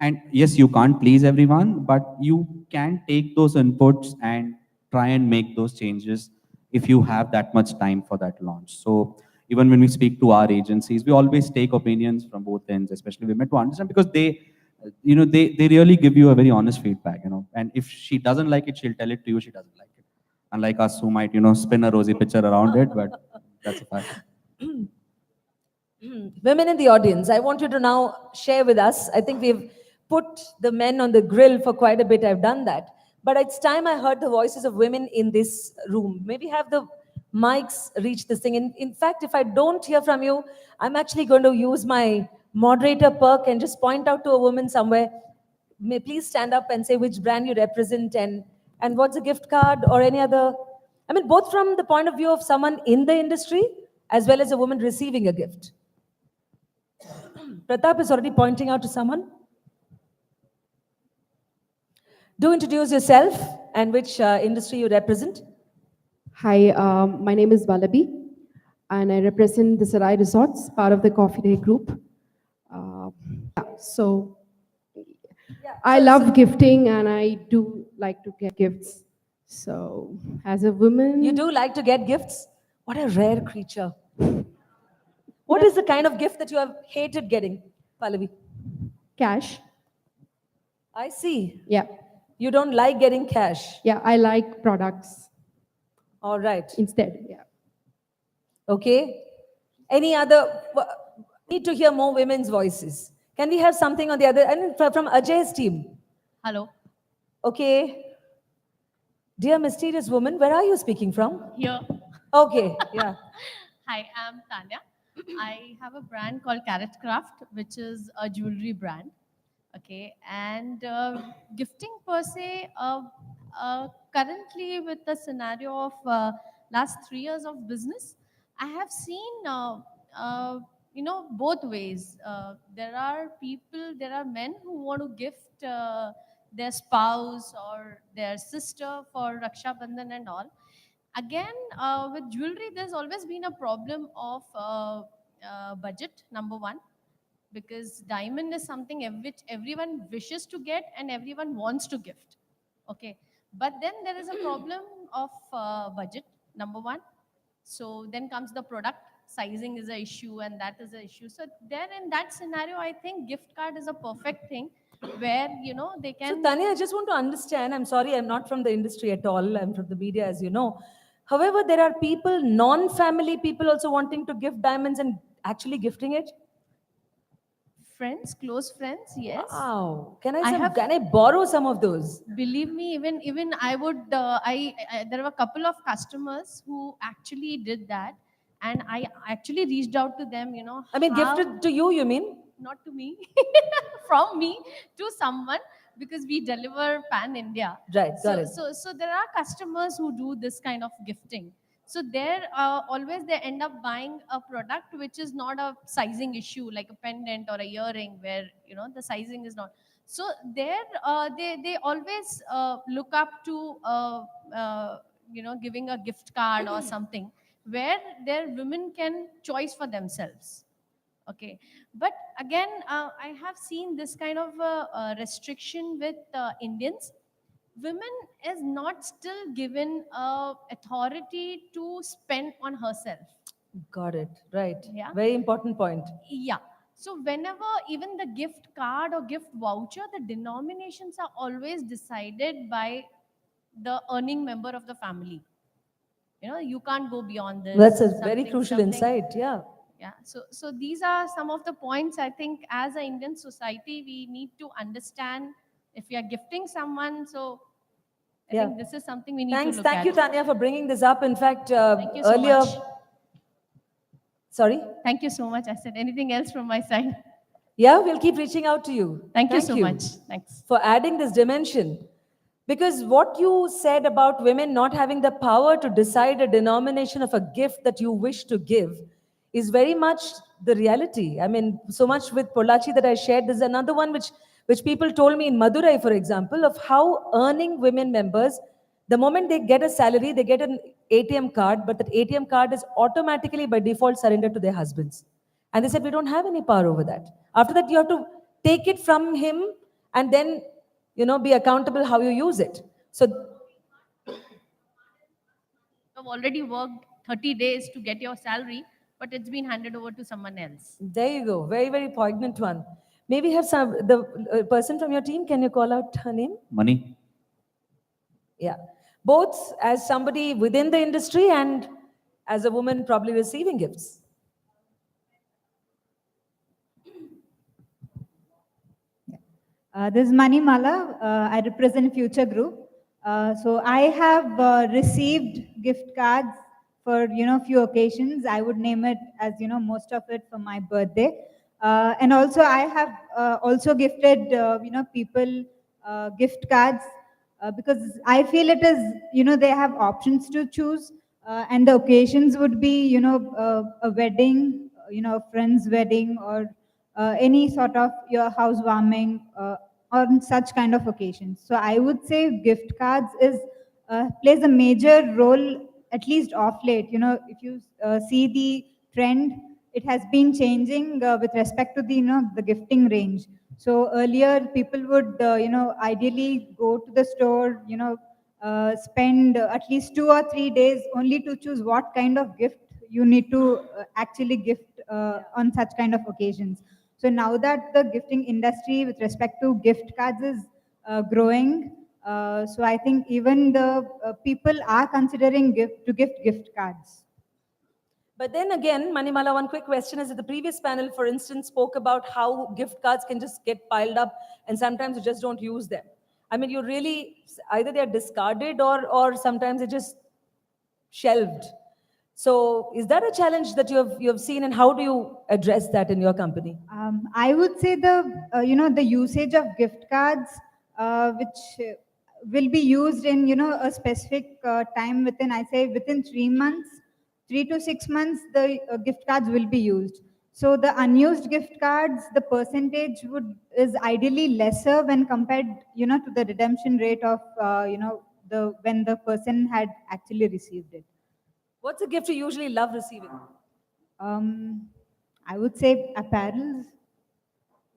And yes, you can't please everyone, but you can take those inputs and try and make those changes if you have that much time for that launch. So even when we speak to our agencies, we always take opinions from both ends, especially women, to understand, because they really give you a very honest feedback, And if she doesn't like it, she'll tell it to you she doesn't like it. Unlike us who might, spin a rosy picture around it, but That's a fact. Women in the audience, I want you to now share with us. I think we've put the men on the grill for quite a bit. I've done that. But it's time I heard the voices of women in this room. Maybe have the mics reach this thing. In fact, if I don't hear from you, I'm actually going to use my moderator perk and just point out to a woman somewhere. May please stand up and say which brand you represent and what's a gift card or any other. I mean, both from the point of view of someone in the industry as well as a woman receiving a gift. Pratap is already pointing out to someone. Do introduce yourself and which industry you represent. Hi, my name is Vallabhi, and I represent the Sarai Resorts, part of the Coffee Day group. So I love gifting, and I do like to get gifts. So as a woman... You do like to get gifts? What a rare creature. What is the kind of gift that you have hated getting, Pallavi? Cash. I see. Yeah. You don't like getting cash? Yeah, I like products. All right. Instead, yeah. Okay. Any other? Need to hear more women's voices. Can we have something on the other? And from Ajay's team. Hello. Okay. Dear mysterious woman, where are you speaking from? Here. Okay. Yeah. Hi, I'm Tanya. I have a brand called Carrot Craft, which is a jewelry brand. Okay, and gifting per se, currently with the scenario of last 3 years of business, I have seen, both ways. There are men who want to gift their spouse or their sister for Raksha Bandhan and all. Again, with jewelry, there's always been a problem of budget, number one, because diamond is something which everyone wishes to get and everyone wants to gift. Okay, but then there is a problem of budget, number one. So then comes the product, sizing is an issue and that is an issue. So then in that scenario, I think gift card is a perfect thing where, they can... So Tanya, I just want to understand, I'm sorry, I'm not from the industry at all, I'm from the media, as you know. However, there are people, non-family people also wanting to gift diamonds and actually gifting it? Friends, close friends, yes. Wow. Can I borrow some of those? Believe me, even I would, there were a couple of customers who actually did that. And I actually reached out to them, I mean, gifted to you mean? Not to me, from me to someone, because we deliver pan-India. Right, got it. So there are customers who do this kind of gifting. So there, always they end up buying a product which is not a sizing issue, like a pendant or a earring where, the sizing is not. So there, they always look up to, giving a gift card or something where their women can choice for themselves. Okay, but again, I have seen this kind of restriction with Indians. Women is not still given authority to spend on herself. Got it, right. Yeah. Very important point. Yeah. So whenever even the gift card or gift voucher, the denominations are always decided by the earning member of the family. You can't go beyond this. That's a very crucial insight, yeah. Yeah, so these are some of the points I think as an Indian society we need to understand if we are gifting someone. So I think this is something we need to look at. Thank you, Tanya, for bringing this up. In fact, Thank you so earlier... much. Sorry? Thank you so much. I said anything else from my side? Yeah, we'll keep reaching out to you. Thank you so much. Thanks. For adding this dimension. Because what you said about women not having the power to decide a denomination of a gift that you wish to give is very much the reality. I mean, so much with Pollachi that I shared. There's another one which people told me in Madurai, for example, of how earning women members, the moment they get a salary, they get an ATM card, but that ATM card is automatically by default surrendered to their husbands. And they said, we don't have any power over that. After that, you have to take it from him and then, be accountable how you use it. So I've already worked 30 days to get your salary, but it's been handed over to someone else. There you go. Very, very poignant one. Maybe have the person from your team, can you call out her name? Money. Yeah. Both as somebody within the industry and as a woman probably receiving gifts? This is Manimala. I represent Future Group. So I have received gift cards for few occasions. I would name it as most of it for my birthday, and also I have also gifted people gift cards because I feel it is they have options to choose, and the occasions would be a wedding, a friend's wedding, or any sort of your housewarming on such kind of occasions. So I would say gift cards plays a major role, at least off late. If you see the trend, it has been changing with respect to the gifting range. So earlier people would ideally go to the store, spend at least 2 or 3 days only to choose what kind of gift you need to actually gift on such kind of occasions. So now that the gifting industry with respect to gift cards is growing, so I think even the people are considering gift gift cards. But then again, Manimala, one quick question is that the previous panel, for instance, spoke about how gift cards can just get piled up and sometimes you just don't use them. I mean, you really, either they're discarded or sometimes they're just shelved. So is that a challenge that you have seen, and how do you address that in your company? I would say the usage of gift cards, which will be used in a specific time within 3 months, 3 to 6 months, the gift cards will be used. So the unused gift cards, the percentage is ideally lesser when compared to the redemption rate of when the person had actually received it. What's a gift you usually love receiving? I would say apparels.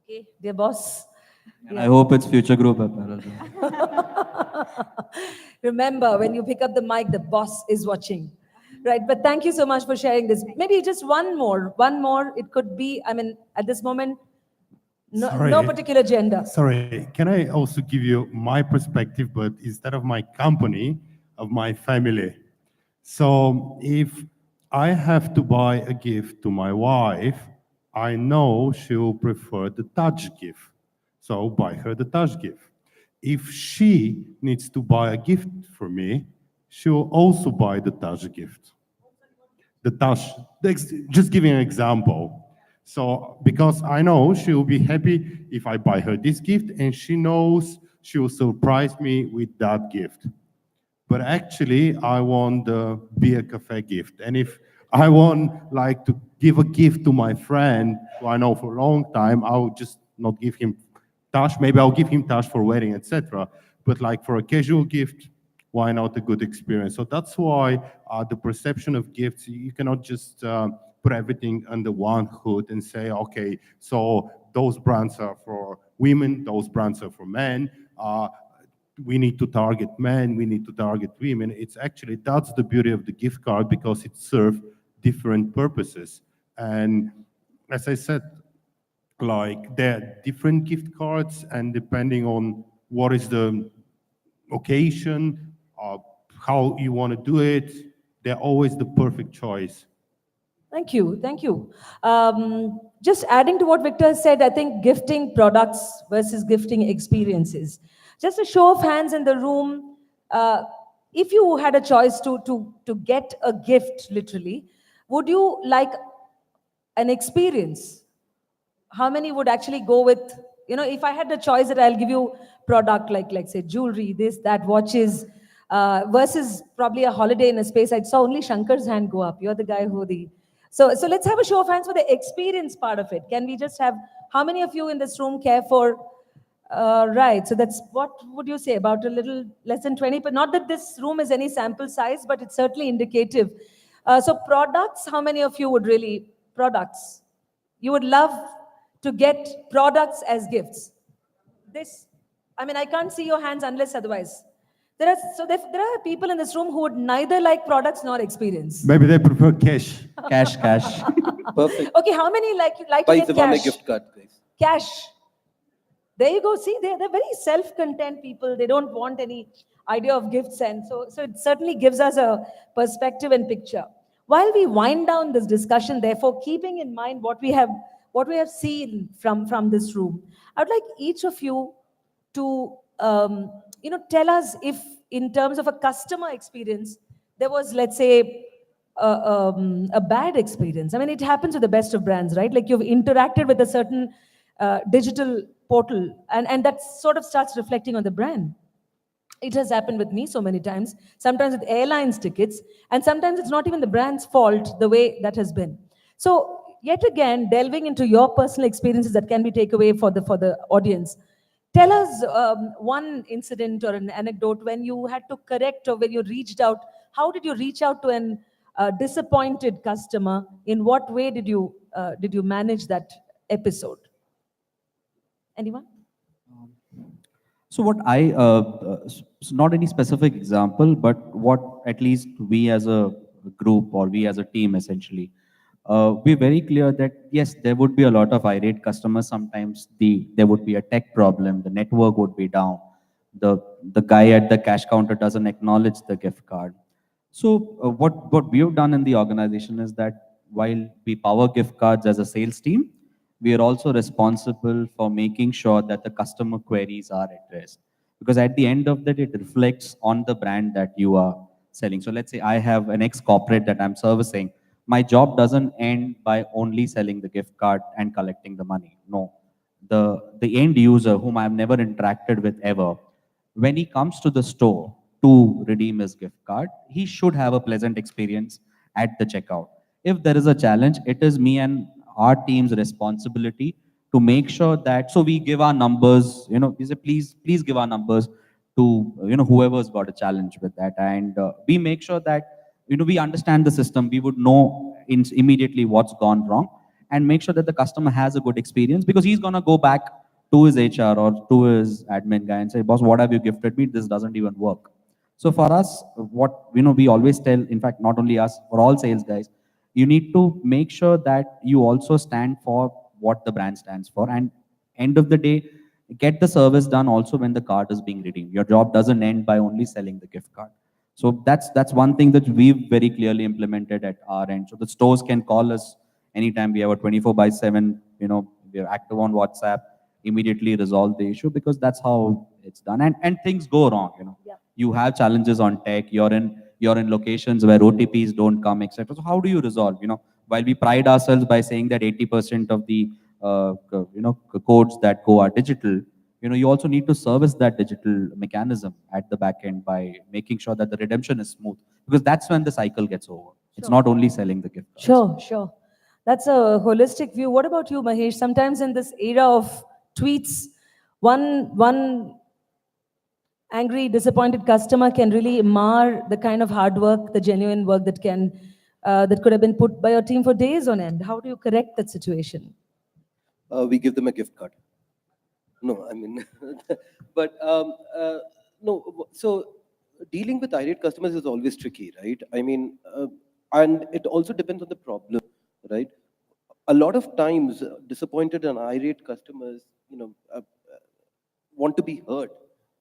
Okay, dear boss. I hope it's Future Group apparel. Remember, when you pick up the mic, the boss is watching. Right, but thank you so much for sharing this. Maybe just one more. It could be, I mean, at this moment, no particular gender. Sorry, can I also give you my perspective, but instead of my company, of my family? So if I have to buy a gift to my wife, I know she'll prefer the touch gift. So I'll buy her the touch gift. If she needs to buy a gift for me, she'll also buy the touch gift. The touch, just giving an example. So because I know she'll be happy if I buy her this gift, and she knows she'll surprise me with that gift. But actually, I want the beer cafe gift. And if I want like to give a gift to my friend who I know for a long time, I will just not give him touch. Maybe I'll give him touch for wedding, etc. But like for a casual gift, why not a good experience? So that's why the perception of gifts, you cannot just put everything under one hood and say, okay, so those brands are for women, those brands are for men. We need to target men, we need to target women. It's actually, that's the beauty of the gift card, because it serves different purposes. And as I said, like there are different gift cards, and depending on what is the occasion, how you want to do it, they're always the perfect choice. Thank you, thank you. Just adding to what Victor said, I think gifting products versus gifting experiences. Just a show of hands in the room, if you had a choice to get a gift, literally, would you like an experience? How many would actually go with, if I had the choice that I'll give you product like say jewelry, this, that, watches, versus probably a holiday in a space. I saw only Shankar's hand go up. You're the guy who So let's have a show of hands for the experience part of it. Can we just have, how many of you in this room care for, right, so that's, what would you say, about a little less than 20, but not that this room is any sample size, but it's certainly indicative. So products, how many of you would really, products? You would love to get products as gifts. This, I mean, I can't see your hands unless otherwise. There are people in this room who would neither like products nor experience. Maybe they prefer cash. Cash. Perfect. Okay, how many like to Buy get the cash? gift card, guys. Cash. There you go. See, they're very self-content people. They don't want any idea of gifts, and so it certainly gives us a perspective and picture. While we wind down this discussion, therefore, keeping in mind what we have seen from this room, I would like each of you to tell us if, in terms of a customer experience, there was, let's say, a bad experience. I mean, it happens with the best of brands, right? Like, you've interacted with a certain digital portal, and that sort of starts reflecting on the brand. It has happened with me so many times, sometimes with airlines tickets, and sometimes it's not even the brand's fault the way that has been. So, yet again, delving into your personal experiences that can be takeaway for the audience. Tell us one incident or an anecdote when you had to correct, or when you reached out. How did you reach out to an disappointed customer? In what way did you manage that episode? Anyone? So what not any specific example, but what at least we as a group or we as a team essentially, we're very clear that yes, there would be a lot of irate customers. Sometimes there would be a tech problem, the network would be down, the guy at the cash counter doesn't acknowledge the gift card. So what we've done in the organization is that while we power gift cards as a sales team, we are also responsible for making sure that the customer queries are addressed. Because at the end of the day, it reflects on the brand that you are selling. So let's say I have an ex-corporate that I'm servicing. My job doesn't end by only selling the gift card and collecting the money. No. The end user whom I've never interacted with ever, when he comes to the store to redeem his gift card, he should have a pleasant experience at the checkout. If there is a challenge, it is me and our team's responsibility to make sure that, so we give our numbers, we say, please give our numbers to, whoever's got a challenge with that. And we make sure that, we understand the system, we would know immediately what's gone wrong and make sure that the customer has a good experience, because he's going to go back to his HR or to his admin guy and say, boss, what have you gifted me? This doesn't even work. So for us, what, we always tell, in fact, not only us, for all sales guys, you need to make sure that you also stand for what the brand stands for. And end of the day, get the service done also when the card is being redeemed. Your job doesn't end by only selling the gift card. So that's one thing that we've very clearly implemented at our end. So the stores can call us anytime. We have a 24/7, we're active on WhatsApp, immediately resolve the issue, because that's how it's done. And things go wrong, Yeah. You have challenges on tech, you're in locations where OTPs don't come, etc. So how do you resolve? While we pride ourselves by saying that 80% of the codes that go are digital, you also need to service that digital mechanism at the back end by making sure that the redemption is smooth, because that's when the cycle gets over. It's not only selling the gift cards. Sure. That's a holistic view. What about you, Mahesh? Sometimes in this era of tweets, one angry, disappointed customer can really mar the kind of hard work, the genuine work that could have been put by your team for days on end. How do you correct that situation? We give them a gift card. No, I mean, but no. So dealing with irate customers is always tricky, right? I mean, and it also depends on the problem, right? A lot of times, disappointed and irate customers, want to be heard,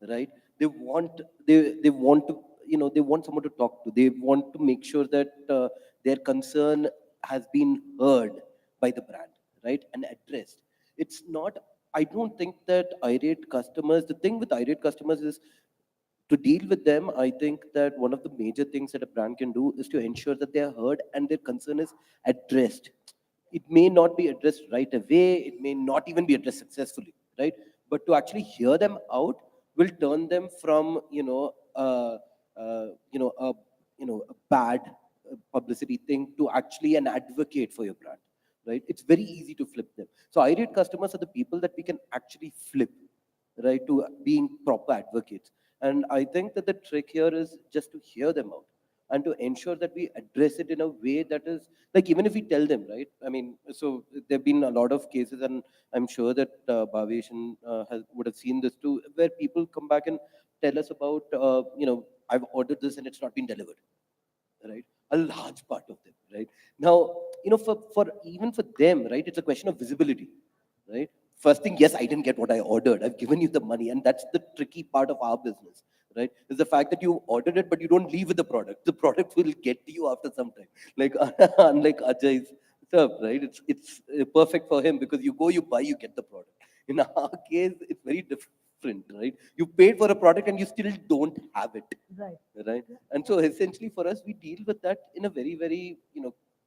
right? They want to, they want someone to talk to. They want to make sure that their concern has been heard by the brand, right, and addressed. It's not. I don't think that irate customers. The thing with irate customers is, to deal with them, I think that one of the major things that a brand can do is to ensure that they are heard and their concern is addressed. It may not be addressed right away. It may not even be addressed successfully, right? But to actually hear them out will turn them from a bad publicity thing to actually an advocate for your brand, right? It's very easy to flip them. So irate customers are the people that we can actually flip, right, to being proper advocates. And I think that the trick here is just to hear them out and to ensure that we address it in a way that is, like, even if we tell them, right? I mean, so there have been a lot of cases, and I'm sure that Bhavesh would have seen this too, where people come back and tell us about, I've ordered this and it's not been delivered, right? A large part of them, right? Now, for even for them, right, it's a question of visibility, right? First thing, yes, I didn't get what I ordered. I've given you the money, and that's the tricky part of our business, right? It's the fact that you ordered it, but you don't leave with the product. The product will get to you after some time. Like unlike Ajay's stuff, right? It's perfect for him because you go, you buy, you get the product. In our case, it's very different, right? You paid for a product and you still don't have it, Right. right? And so essentially for us, we deal with that in a very, very,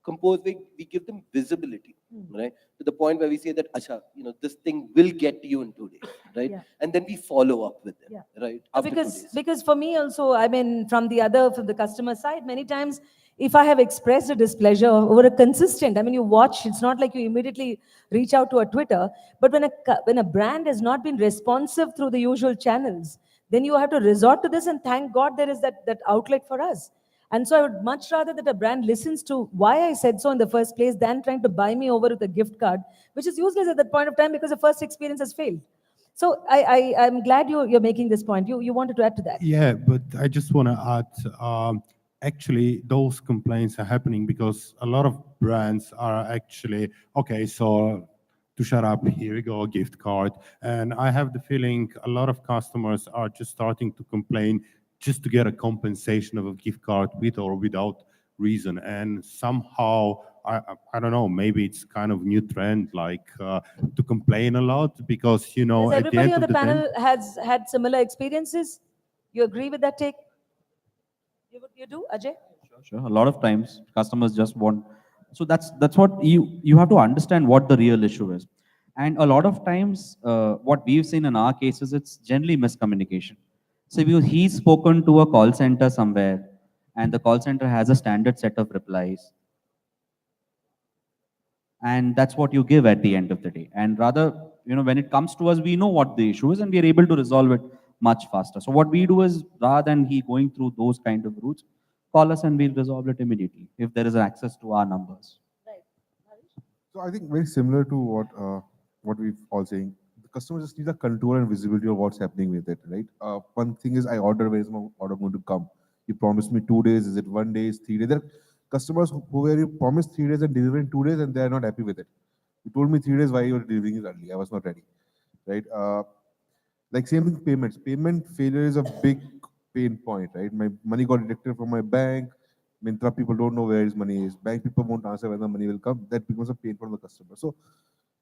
composed way. We give them visibility, right? To the point where we say that, Asha, this thing will get to you in 2 days, right? Yeah. And then we follow up with them, right? After 2 days. Because for me also, I mean, from the customer side, many times if I have expressed a displeasure over a consistent, I mean, you watch, it's not like you immediately reach out to a Twitter, but when a brand has not been responsive through the usual channels, then you have to resort to this, and thank God there is that outlet for us. And so I would much rather that a brand listens to why I said so in the first place than trying to buy me over with a gift card, which is useless at that point of time because the first experience has failed. So I'm glad you're making this point. You wanted to add to that. Yeah, but I just want to add, actually, those complaints are happening because a lot of brands are actually, okay, so to shut up, here we go, a gift card. And I have the feeling a lot of customers are just starting to complain just to get a compensation of a gift card with or without reason. And somehow, I don't know, maybe it's kind of new trend, like to complain a lot because, Has at the everybody end on of the the panel day, has had similar experiences? You agree with that take? You do, Ajay? Sure. A lot of times customers just want, so that's what you have to understand what the real issue is. And a lot of times what we've seen in our cases, it's generally miscommunication. So if he's spoken to a call center somewhere and the call center has a standard set of replies, and that's what you give at the end of the day. And rather, when it comes to us, we know what the issue is and we are able to resolve it much faster. So what we do is, rather than he going through those kind of routes, call us and we'll resolve it immediately if there is access to our numbers. So I think very similar to what we've all saying. The customer just needs a control and visibility of what's happening with it, right? One thing is I order, where is my order going to come? You promised me 2 days. Is it 1 day? 3 days? There are customers who where you promised 3 days and deliver in 2 days and they are not happy with it. You told me 3 days, why you are delivering it early? I was not ready, right? Like same thing, payments. Payment failure is a big pain point, right? My money got deducted from my bank. Myntra people don't know where his money is. Bank people won't answer when the money will come. That becomes a pain for the customer. So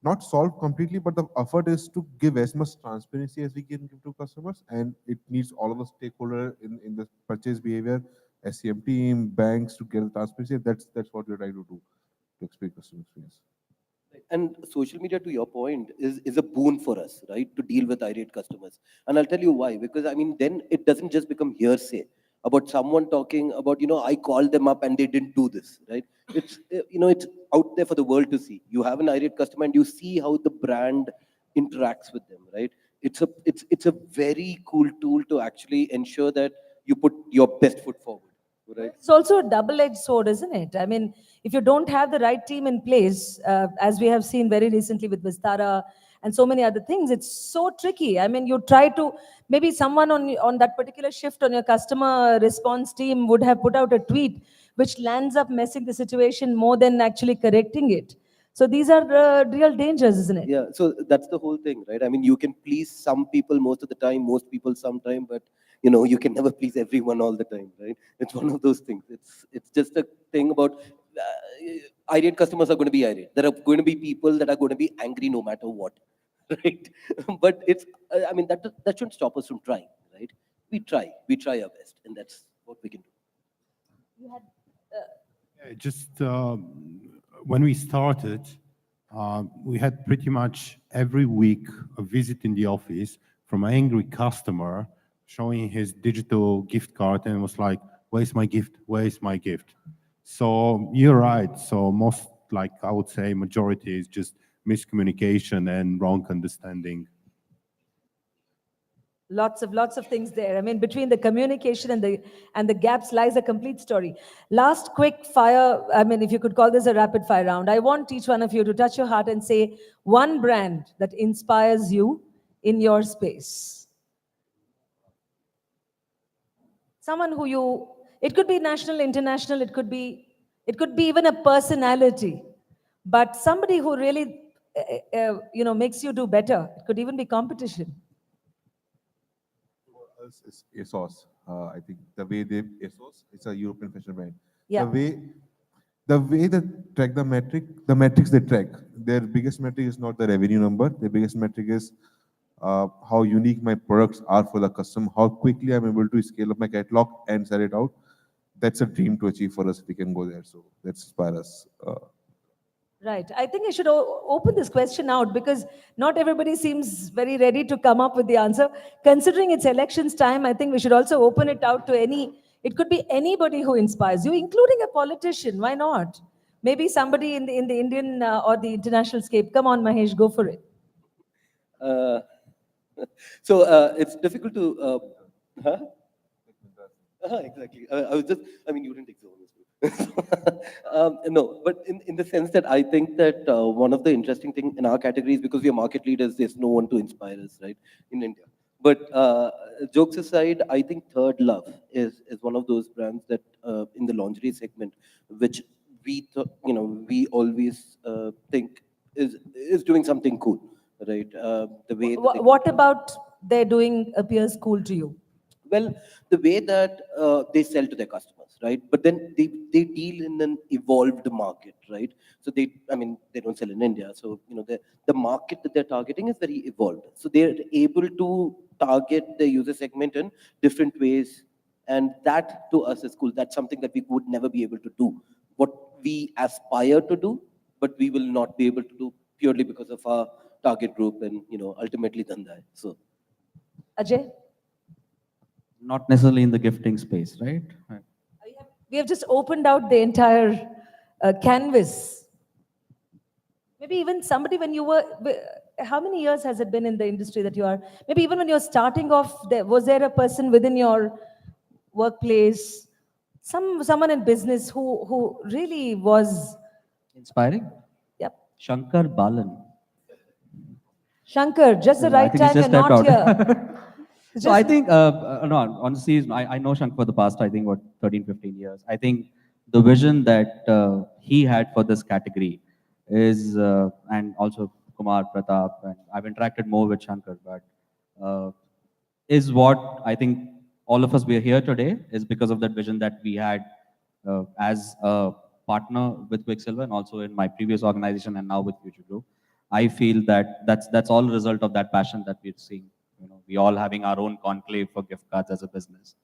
not solved completely, but the effort is to give as much transparency as we can give to customers. And it needs all of the stakeholders in the purchase behavior, SCM team, banks to get the transparency. That's what we're trying to do to expect customer experience. And social media, to your point, is a boon for us, right? To deal with irate customers. And I'll tell you why. Because I mean, then it doesn't just become hearsay about someone talking about, I called them up and they didn't do this, right? It's, it's out there for the world to see. You have an irate customer and you see how the brand interacts with them, right? It's a very cool tool to actually ensure that you put your best foot forward. Right. It's also a double-edged sword, isn't it? I mean, if you don't have the right team in place, as we have seen very recently with Vistara and so many other things, it's so tricky. I mean, you try to, maybe someone on that particular shift on your customer response team would have put out a tweet, which lands up messing the situation more than actually correcting it. So these are real dangers, isn't it? Yeah, so that's the whole thing, right? I mean, you can please some people most of the time, most people sometime, but you can never please everyone all the time, right? It's one of those things. It's just a thing about irate customers are going to be irate. There are going to be people that are going to be angry no matter what, right? But it's, I mean, that shouldn't stop us from trying, right? We try our best, and that's what we can do. You had, just when we started, we had pretty much every week a visit in the office from an angry customer showing his digital gift card and was like, where's my gift? Where's my gift? So you're right. So most, like I would say, majority is just miscommunication and wrong understanding. Lots of things there. I mean, between the communication and the gaps lies a complete story. Last quick fire, I mean, if you could call this a rapid fire round, I want each one of you to touch your heart and say one brand that inspires you in your space. Someone who it could be national, international, it could be even a personality, but somebody who really, makes you do better. It could even be competition. examples is ASOS. I think the way ASOS, it's a European fashion brand. Yeah. The way they track the metrics they track, their biggest metric is not the revenue number. Their biggest metric is how unique my products are for the customer, how quickly I'm able to scale up my catalog and sell it out. That's a dream to achieve for us if we can go there. So that's inspire us. Right. I think I should open this question out because not everybody seems very ready to come up with the answer. Considering it's elections time, I think we should also open it out to it could be anybody who inspires you, including a politician. Why not? Maybe somebody in the Indian or the international scape. Come on, Mahesh, go for it. So it's difficult to, exactly. I mean, you didn't examine this. No, but in the sense that I think that one of the interesting things in our categories, because we are market leaders, there's no one to inspire us, right, in India. But jokes aside, I think Third Love is one of those brands that in the lingerie segment, which we always think is doing something cool, right? The way What about their doing appears cool to you? Well, the way that they sell to their customers, right? But then they deal in an evolved market, right? So they don't sell in India. So, the market that they're targeting is very evolved. So they're able to target the user segment in different ways. And that to us is cool. That's something that we would never be able to do. What we aspire to do, but we will not be able to do purely because of our target group and, ultimately Dhandha. So, Ajay? Not necessarily in the gifting space, right? We have just opened out the entire canvas. Maybe even somebody when you were, how many years has it been in the industry that you are? Maybe even when you're starting off, was there a person within your workplace, someone in business who really was Inspiring? Yep. Shankar Balan. Shankar, just the right time and not here. So I think, no, honestly, I know Shankar for the past, 13, 15 years. I think the vision that he had for this category is, and also Kumar, Pratap, and I've interacted more with Shankar, but is what I think all of us we are here today is because of that vision that we had as a partner with Qwikcilver and also in my previous organization and now with Future Group. I feel that that's all a result of that passion that we're seeing. We all having our own conclave for gift cards as a business.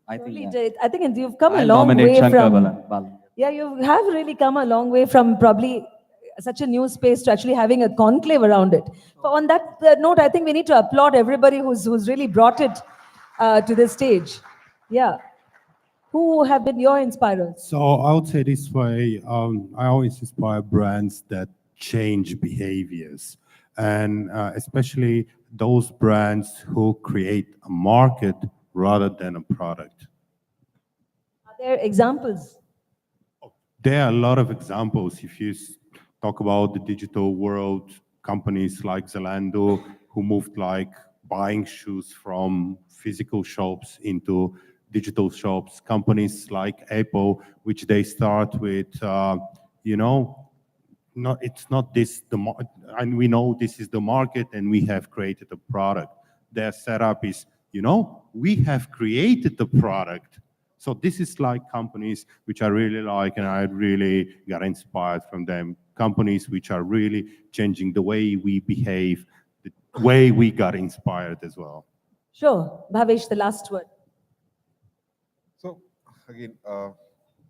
I think you've come a I'll long nominate way Shankar from. Balan. Yeah, you have really come a long way from probably such a new space to actually having a conclave around it. But on that note, I think we need to applaud everybody who's really brought it to this stage. Yeah. Who have been your inspirers? So I would say this way, I always inspire brands that change behaviors, and especially those brands who create a market rather than a product. Are there examples? There are a lot of examples. If you talk about the digital world, companies like Zalando, who moved like buying shoes from physical shops into digital shops, companies like Apple, which they start with, it's not this, and we know this is the market and we have created a product. Their setup is, we have created the product. So this is like companies which I really like, and I really got inspired from them. Companies which are really changing the way we behave, the way we got inspired as well. Sure. Bhavesh, the last word. So again,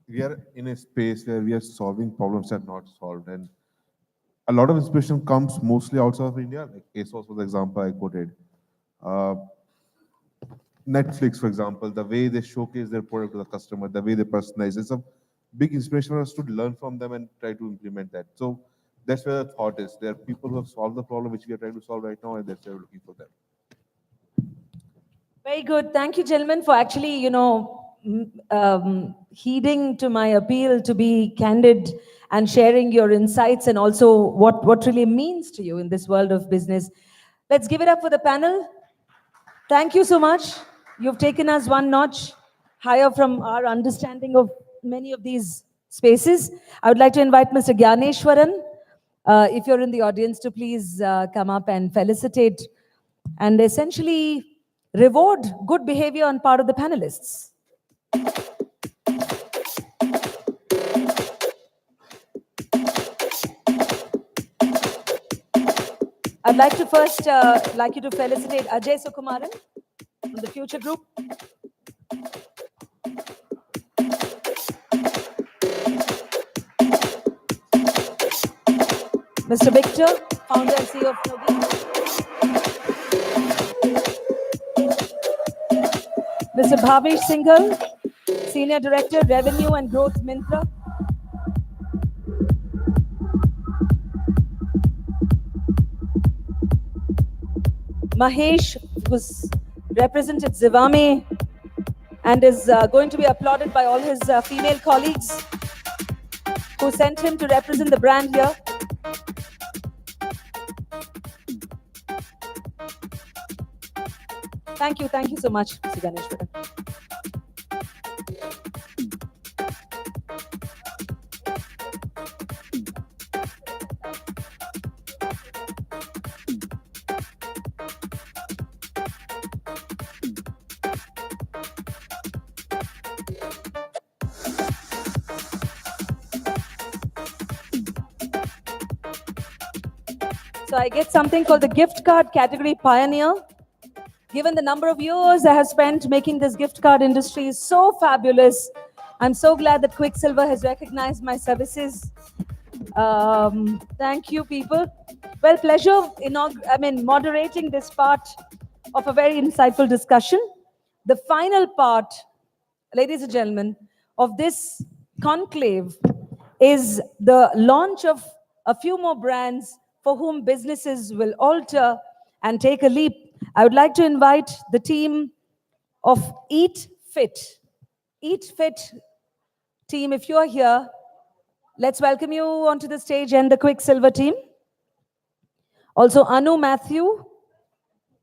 we are in a space where we are solving problems that are not solved, and a lot of inspiration comes mostly outside of India. Like ASOS was the example I quoted. Netflix, for example, the way they showcase their product to the customer, the way they personalize, it's a big inspiration for us to learn from them and try to implement that. So that's where the thought is. There are people who have solved the problem which we are trying to solve right now, and that's why we're looking for them. Very good. Thank you, gentlemen, for actually, heeding to my appeal to be candid and sharing your insights and also what really means to you in this world of business. Let's give it up for the panel. Thank you so much. You've taken us one notch higher from our understanding of many of these spaces. I would like to invite Mr. Gyaneshwaran, if you're in the audience, to please come up and felicitate and essentially reward good behavior on part of the panelists. I'd like to first like you to felicitate Ajay Sukumaran from the Future Group. Mr. Victor, founder and CEO of Nogi. Mr. Bhavesh Singhal, Senior Director, Revenue and Growth, Myntra. Mahesh, who's represented Zivame and is going to be applauded by all his female colleagues who sent him to represent the brand here. Thank you so much, Mr. Ganeshwaran. So I get something called the gift card category pioneer. Given the number of years I have spent making this gift card industry is so fabulous, I'm so glad that Qwikcilver has recognized my services. Thank you, people. Well, pleasure moderating this part of a very insightful discussion. The final part, ladies and gentlemen, of this conclave is the launch of a few more brands for whom businesses will alter and take a leap. I would like to invite the team of Eat Fit. Eat Fit team, if you are here, let's welcome you onto the stage and the Qwikcilver team. Also, Anu Matthew.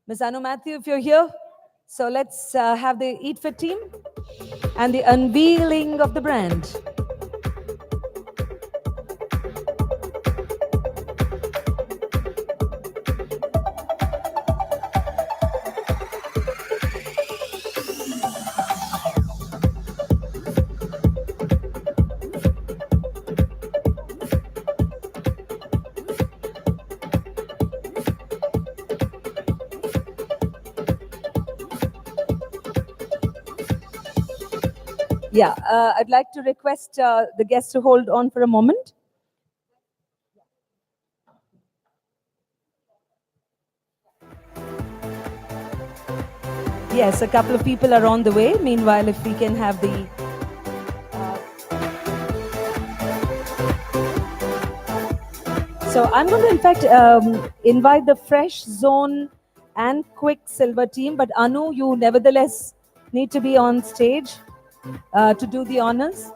Miss Anu Matthew, if you're here. So let's have the Eat Fit team and the unveiling of the brand. Yeah, I'd like to request the guests to hold on for a moment. Yes, a couple of people are on the way. Meanwhile, if we can have the... So I'm going to, in fact, invite the Fresh Zone and Qwikcilver team. But Anu, you nevertheless need to be on stage to do the honors.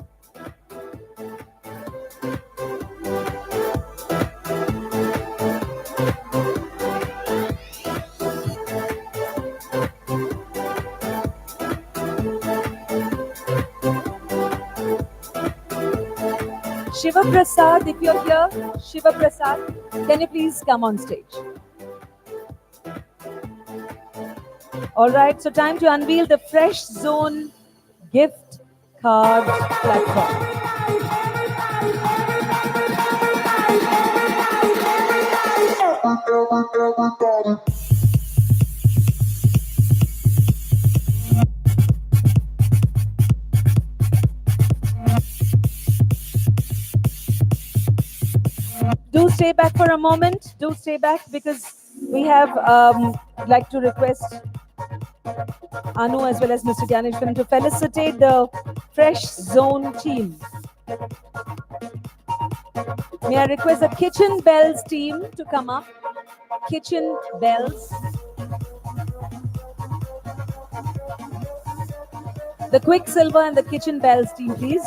Shiva Prasad, if you're here, Shiva Prasad, can you please come on stage? All right, so time to unveil the Fresh Zone Gift Card platform. Do stay back for a moment. Do stay back because we have, I'd like to request Anu as well as Mr. Ganeshwaran to felicitate the Fresh Zone team. May I request the Kitchen Bells team to come up? Kitchen Bells. The Qwikcilver and the Kitchen Bells team, please.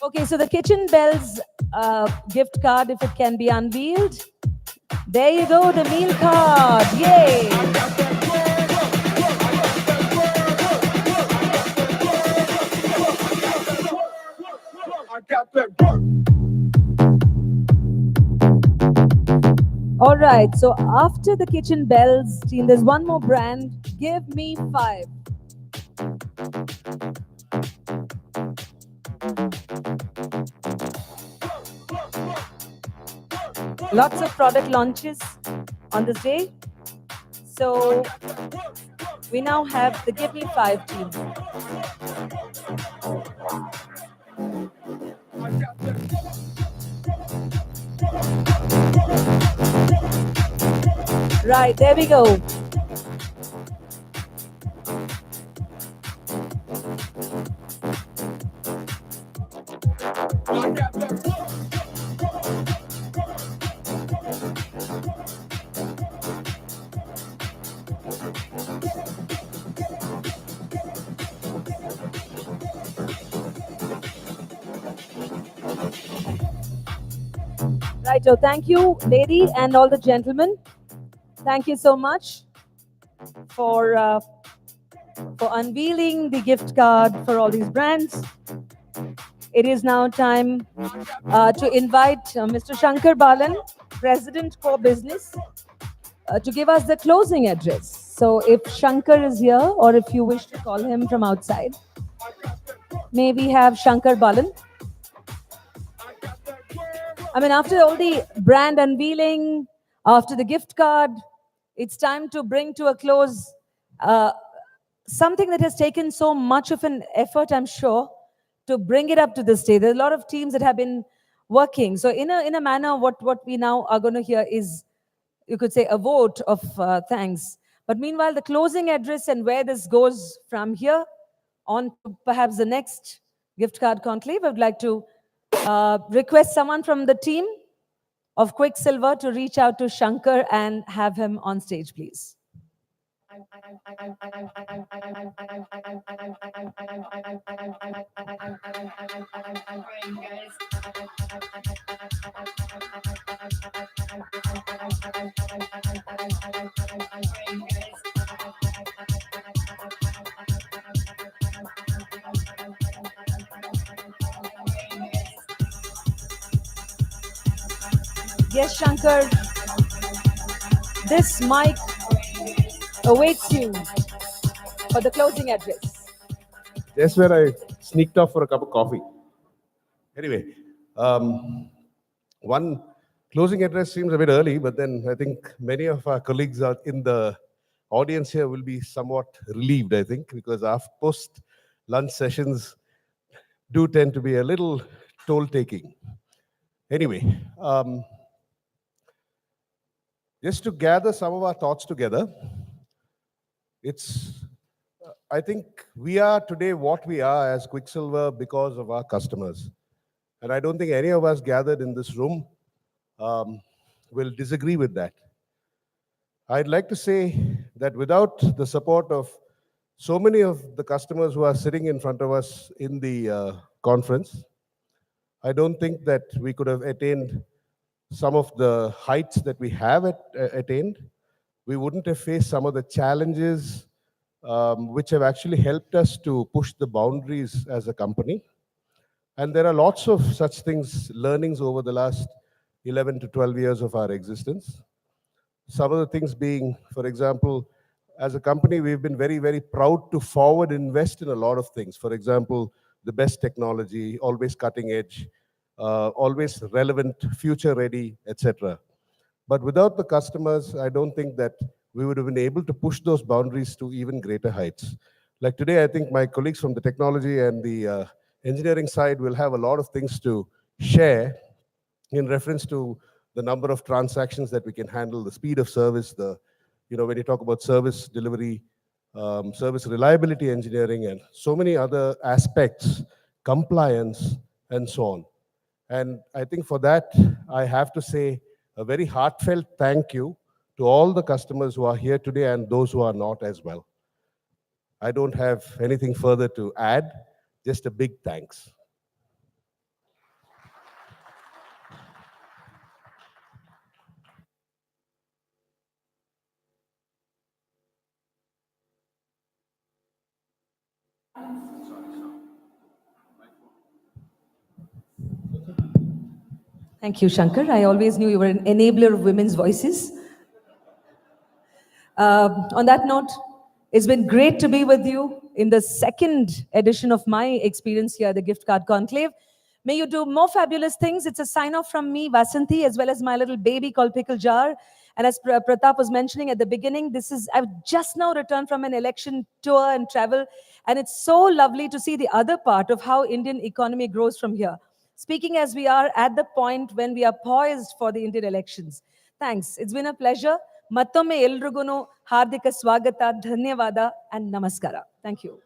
Okay, so the Kitchen Bells gift card, if it can be unveiled. There you go, the meal card. Yay! All right, so after the kitchen bells team, there's one more brand. Give me 5. Lots of product launches on this day. So we now have the Give Me 5 team. Right, there we go. Right, so thank you, lady and all the gentlemen. Thank you so much for unveiling the gift card for all these brands. It is now time to invite Mr. Shankar Balan, President Core Business, to give us the closing address. So if Shankar is here, or if you wish to call him from outside, may we have Shankar Balan? I mean, after all the brand unveiling, after the gift card, it's time to bring to a close something that has taken so much of an effort, I'm sure, to bring it up to this day. There are a lot of teams that have been working. So in a manner, what we now are going to hear is, you could say, a vote of thanks. But meanwhile, the closing address and where this goes from here on to perhaps the next gift card conclave, I would like to request someone from the team of Qwikcilver to reach out to Shankar and have him on stage, please. Yes, Shankar, this mic awaits you for the closing address. That's where I sneaked off for a cup of coffee. Anyway, one closing address seems a bit early, but then I think many of our colleagues are in the audience here will be somewhat relieved, I think, because our post-lunch sessions do tend to be a little toll-taking. Anyway, just to gather some of our thoughts together, I think we are today what we are as Qwikcilver because of our customers. And I don't think any of us gathered in this room will disagree with that. I'd like to say that without the support of so many of the customers who are sitting in front of us in the conference, I don't think that we could have attained some of the heights that we have attained. We wouldn't have faced some of the challenges which have actually helped us to push the boundaries as a company. And there are lots of such things, learnings over the last 11 to 12 years of our existence. Some of the things being, for example, as a company, we've been very, very proud to forward invest in a lot of things. For example, the best technology, always cutting edge, always relevant, future ready, etc. But without the customers, I don't think that we would have been able to push those boundaries to even greater heights. Like today, I think my colleagues from the technology and the engineering side will have a lot of things to share in reference to the number of transactions that we can handle, the speed of service, when you talk about service delivery, service reliability engineering, and so many other aspects, compliance, and so on. And I think for that, I have to say a very heartfelt thank you to all the customers who are here today and those who are not as well. I don't have anything further to add, just a big thanks. Thank you, Shankar. I always knew you were an enabler of women's voices. On that note, it's been great to be with you in the second edition of my experience here at the Gift Card Conclave. May you do more fabulous things. It's a sign-off from me, Vasanthi, as well as my little baby called Pickle Jar. And as Pratap was mentioning at the beginning, I've just now returned from an election tour and travel, and it's so lovely to see the other part of how Indian economy grows from here. Speaking as we are at the point when we are poised for the Indian elections. Thanks. It's been a pleasure. Mattomme elrigunu hardika swagata, dhanyavada, and namaskara. Thank you.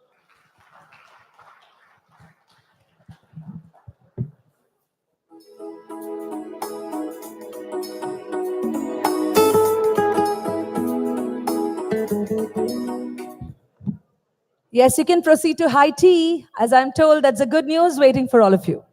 Yes, you can proceed to high tea. As I'm told, that's a good news waiting for all of you.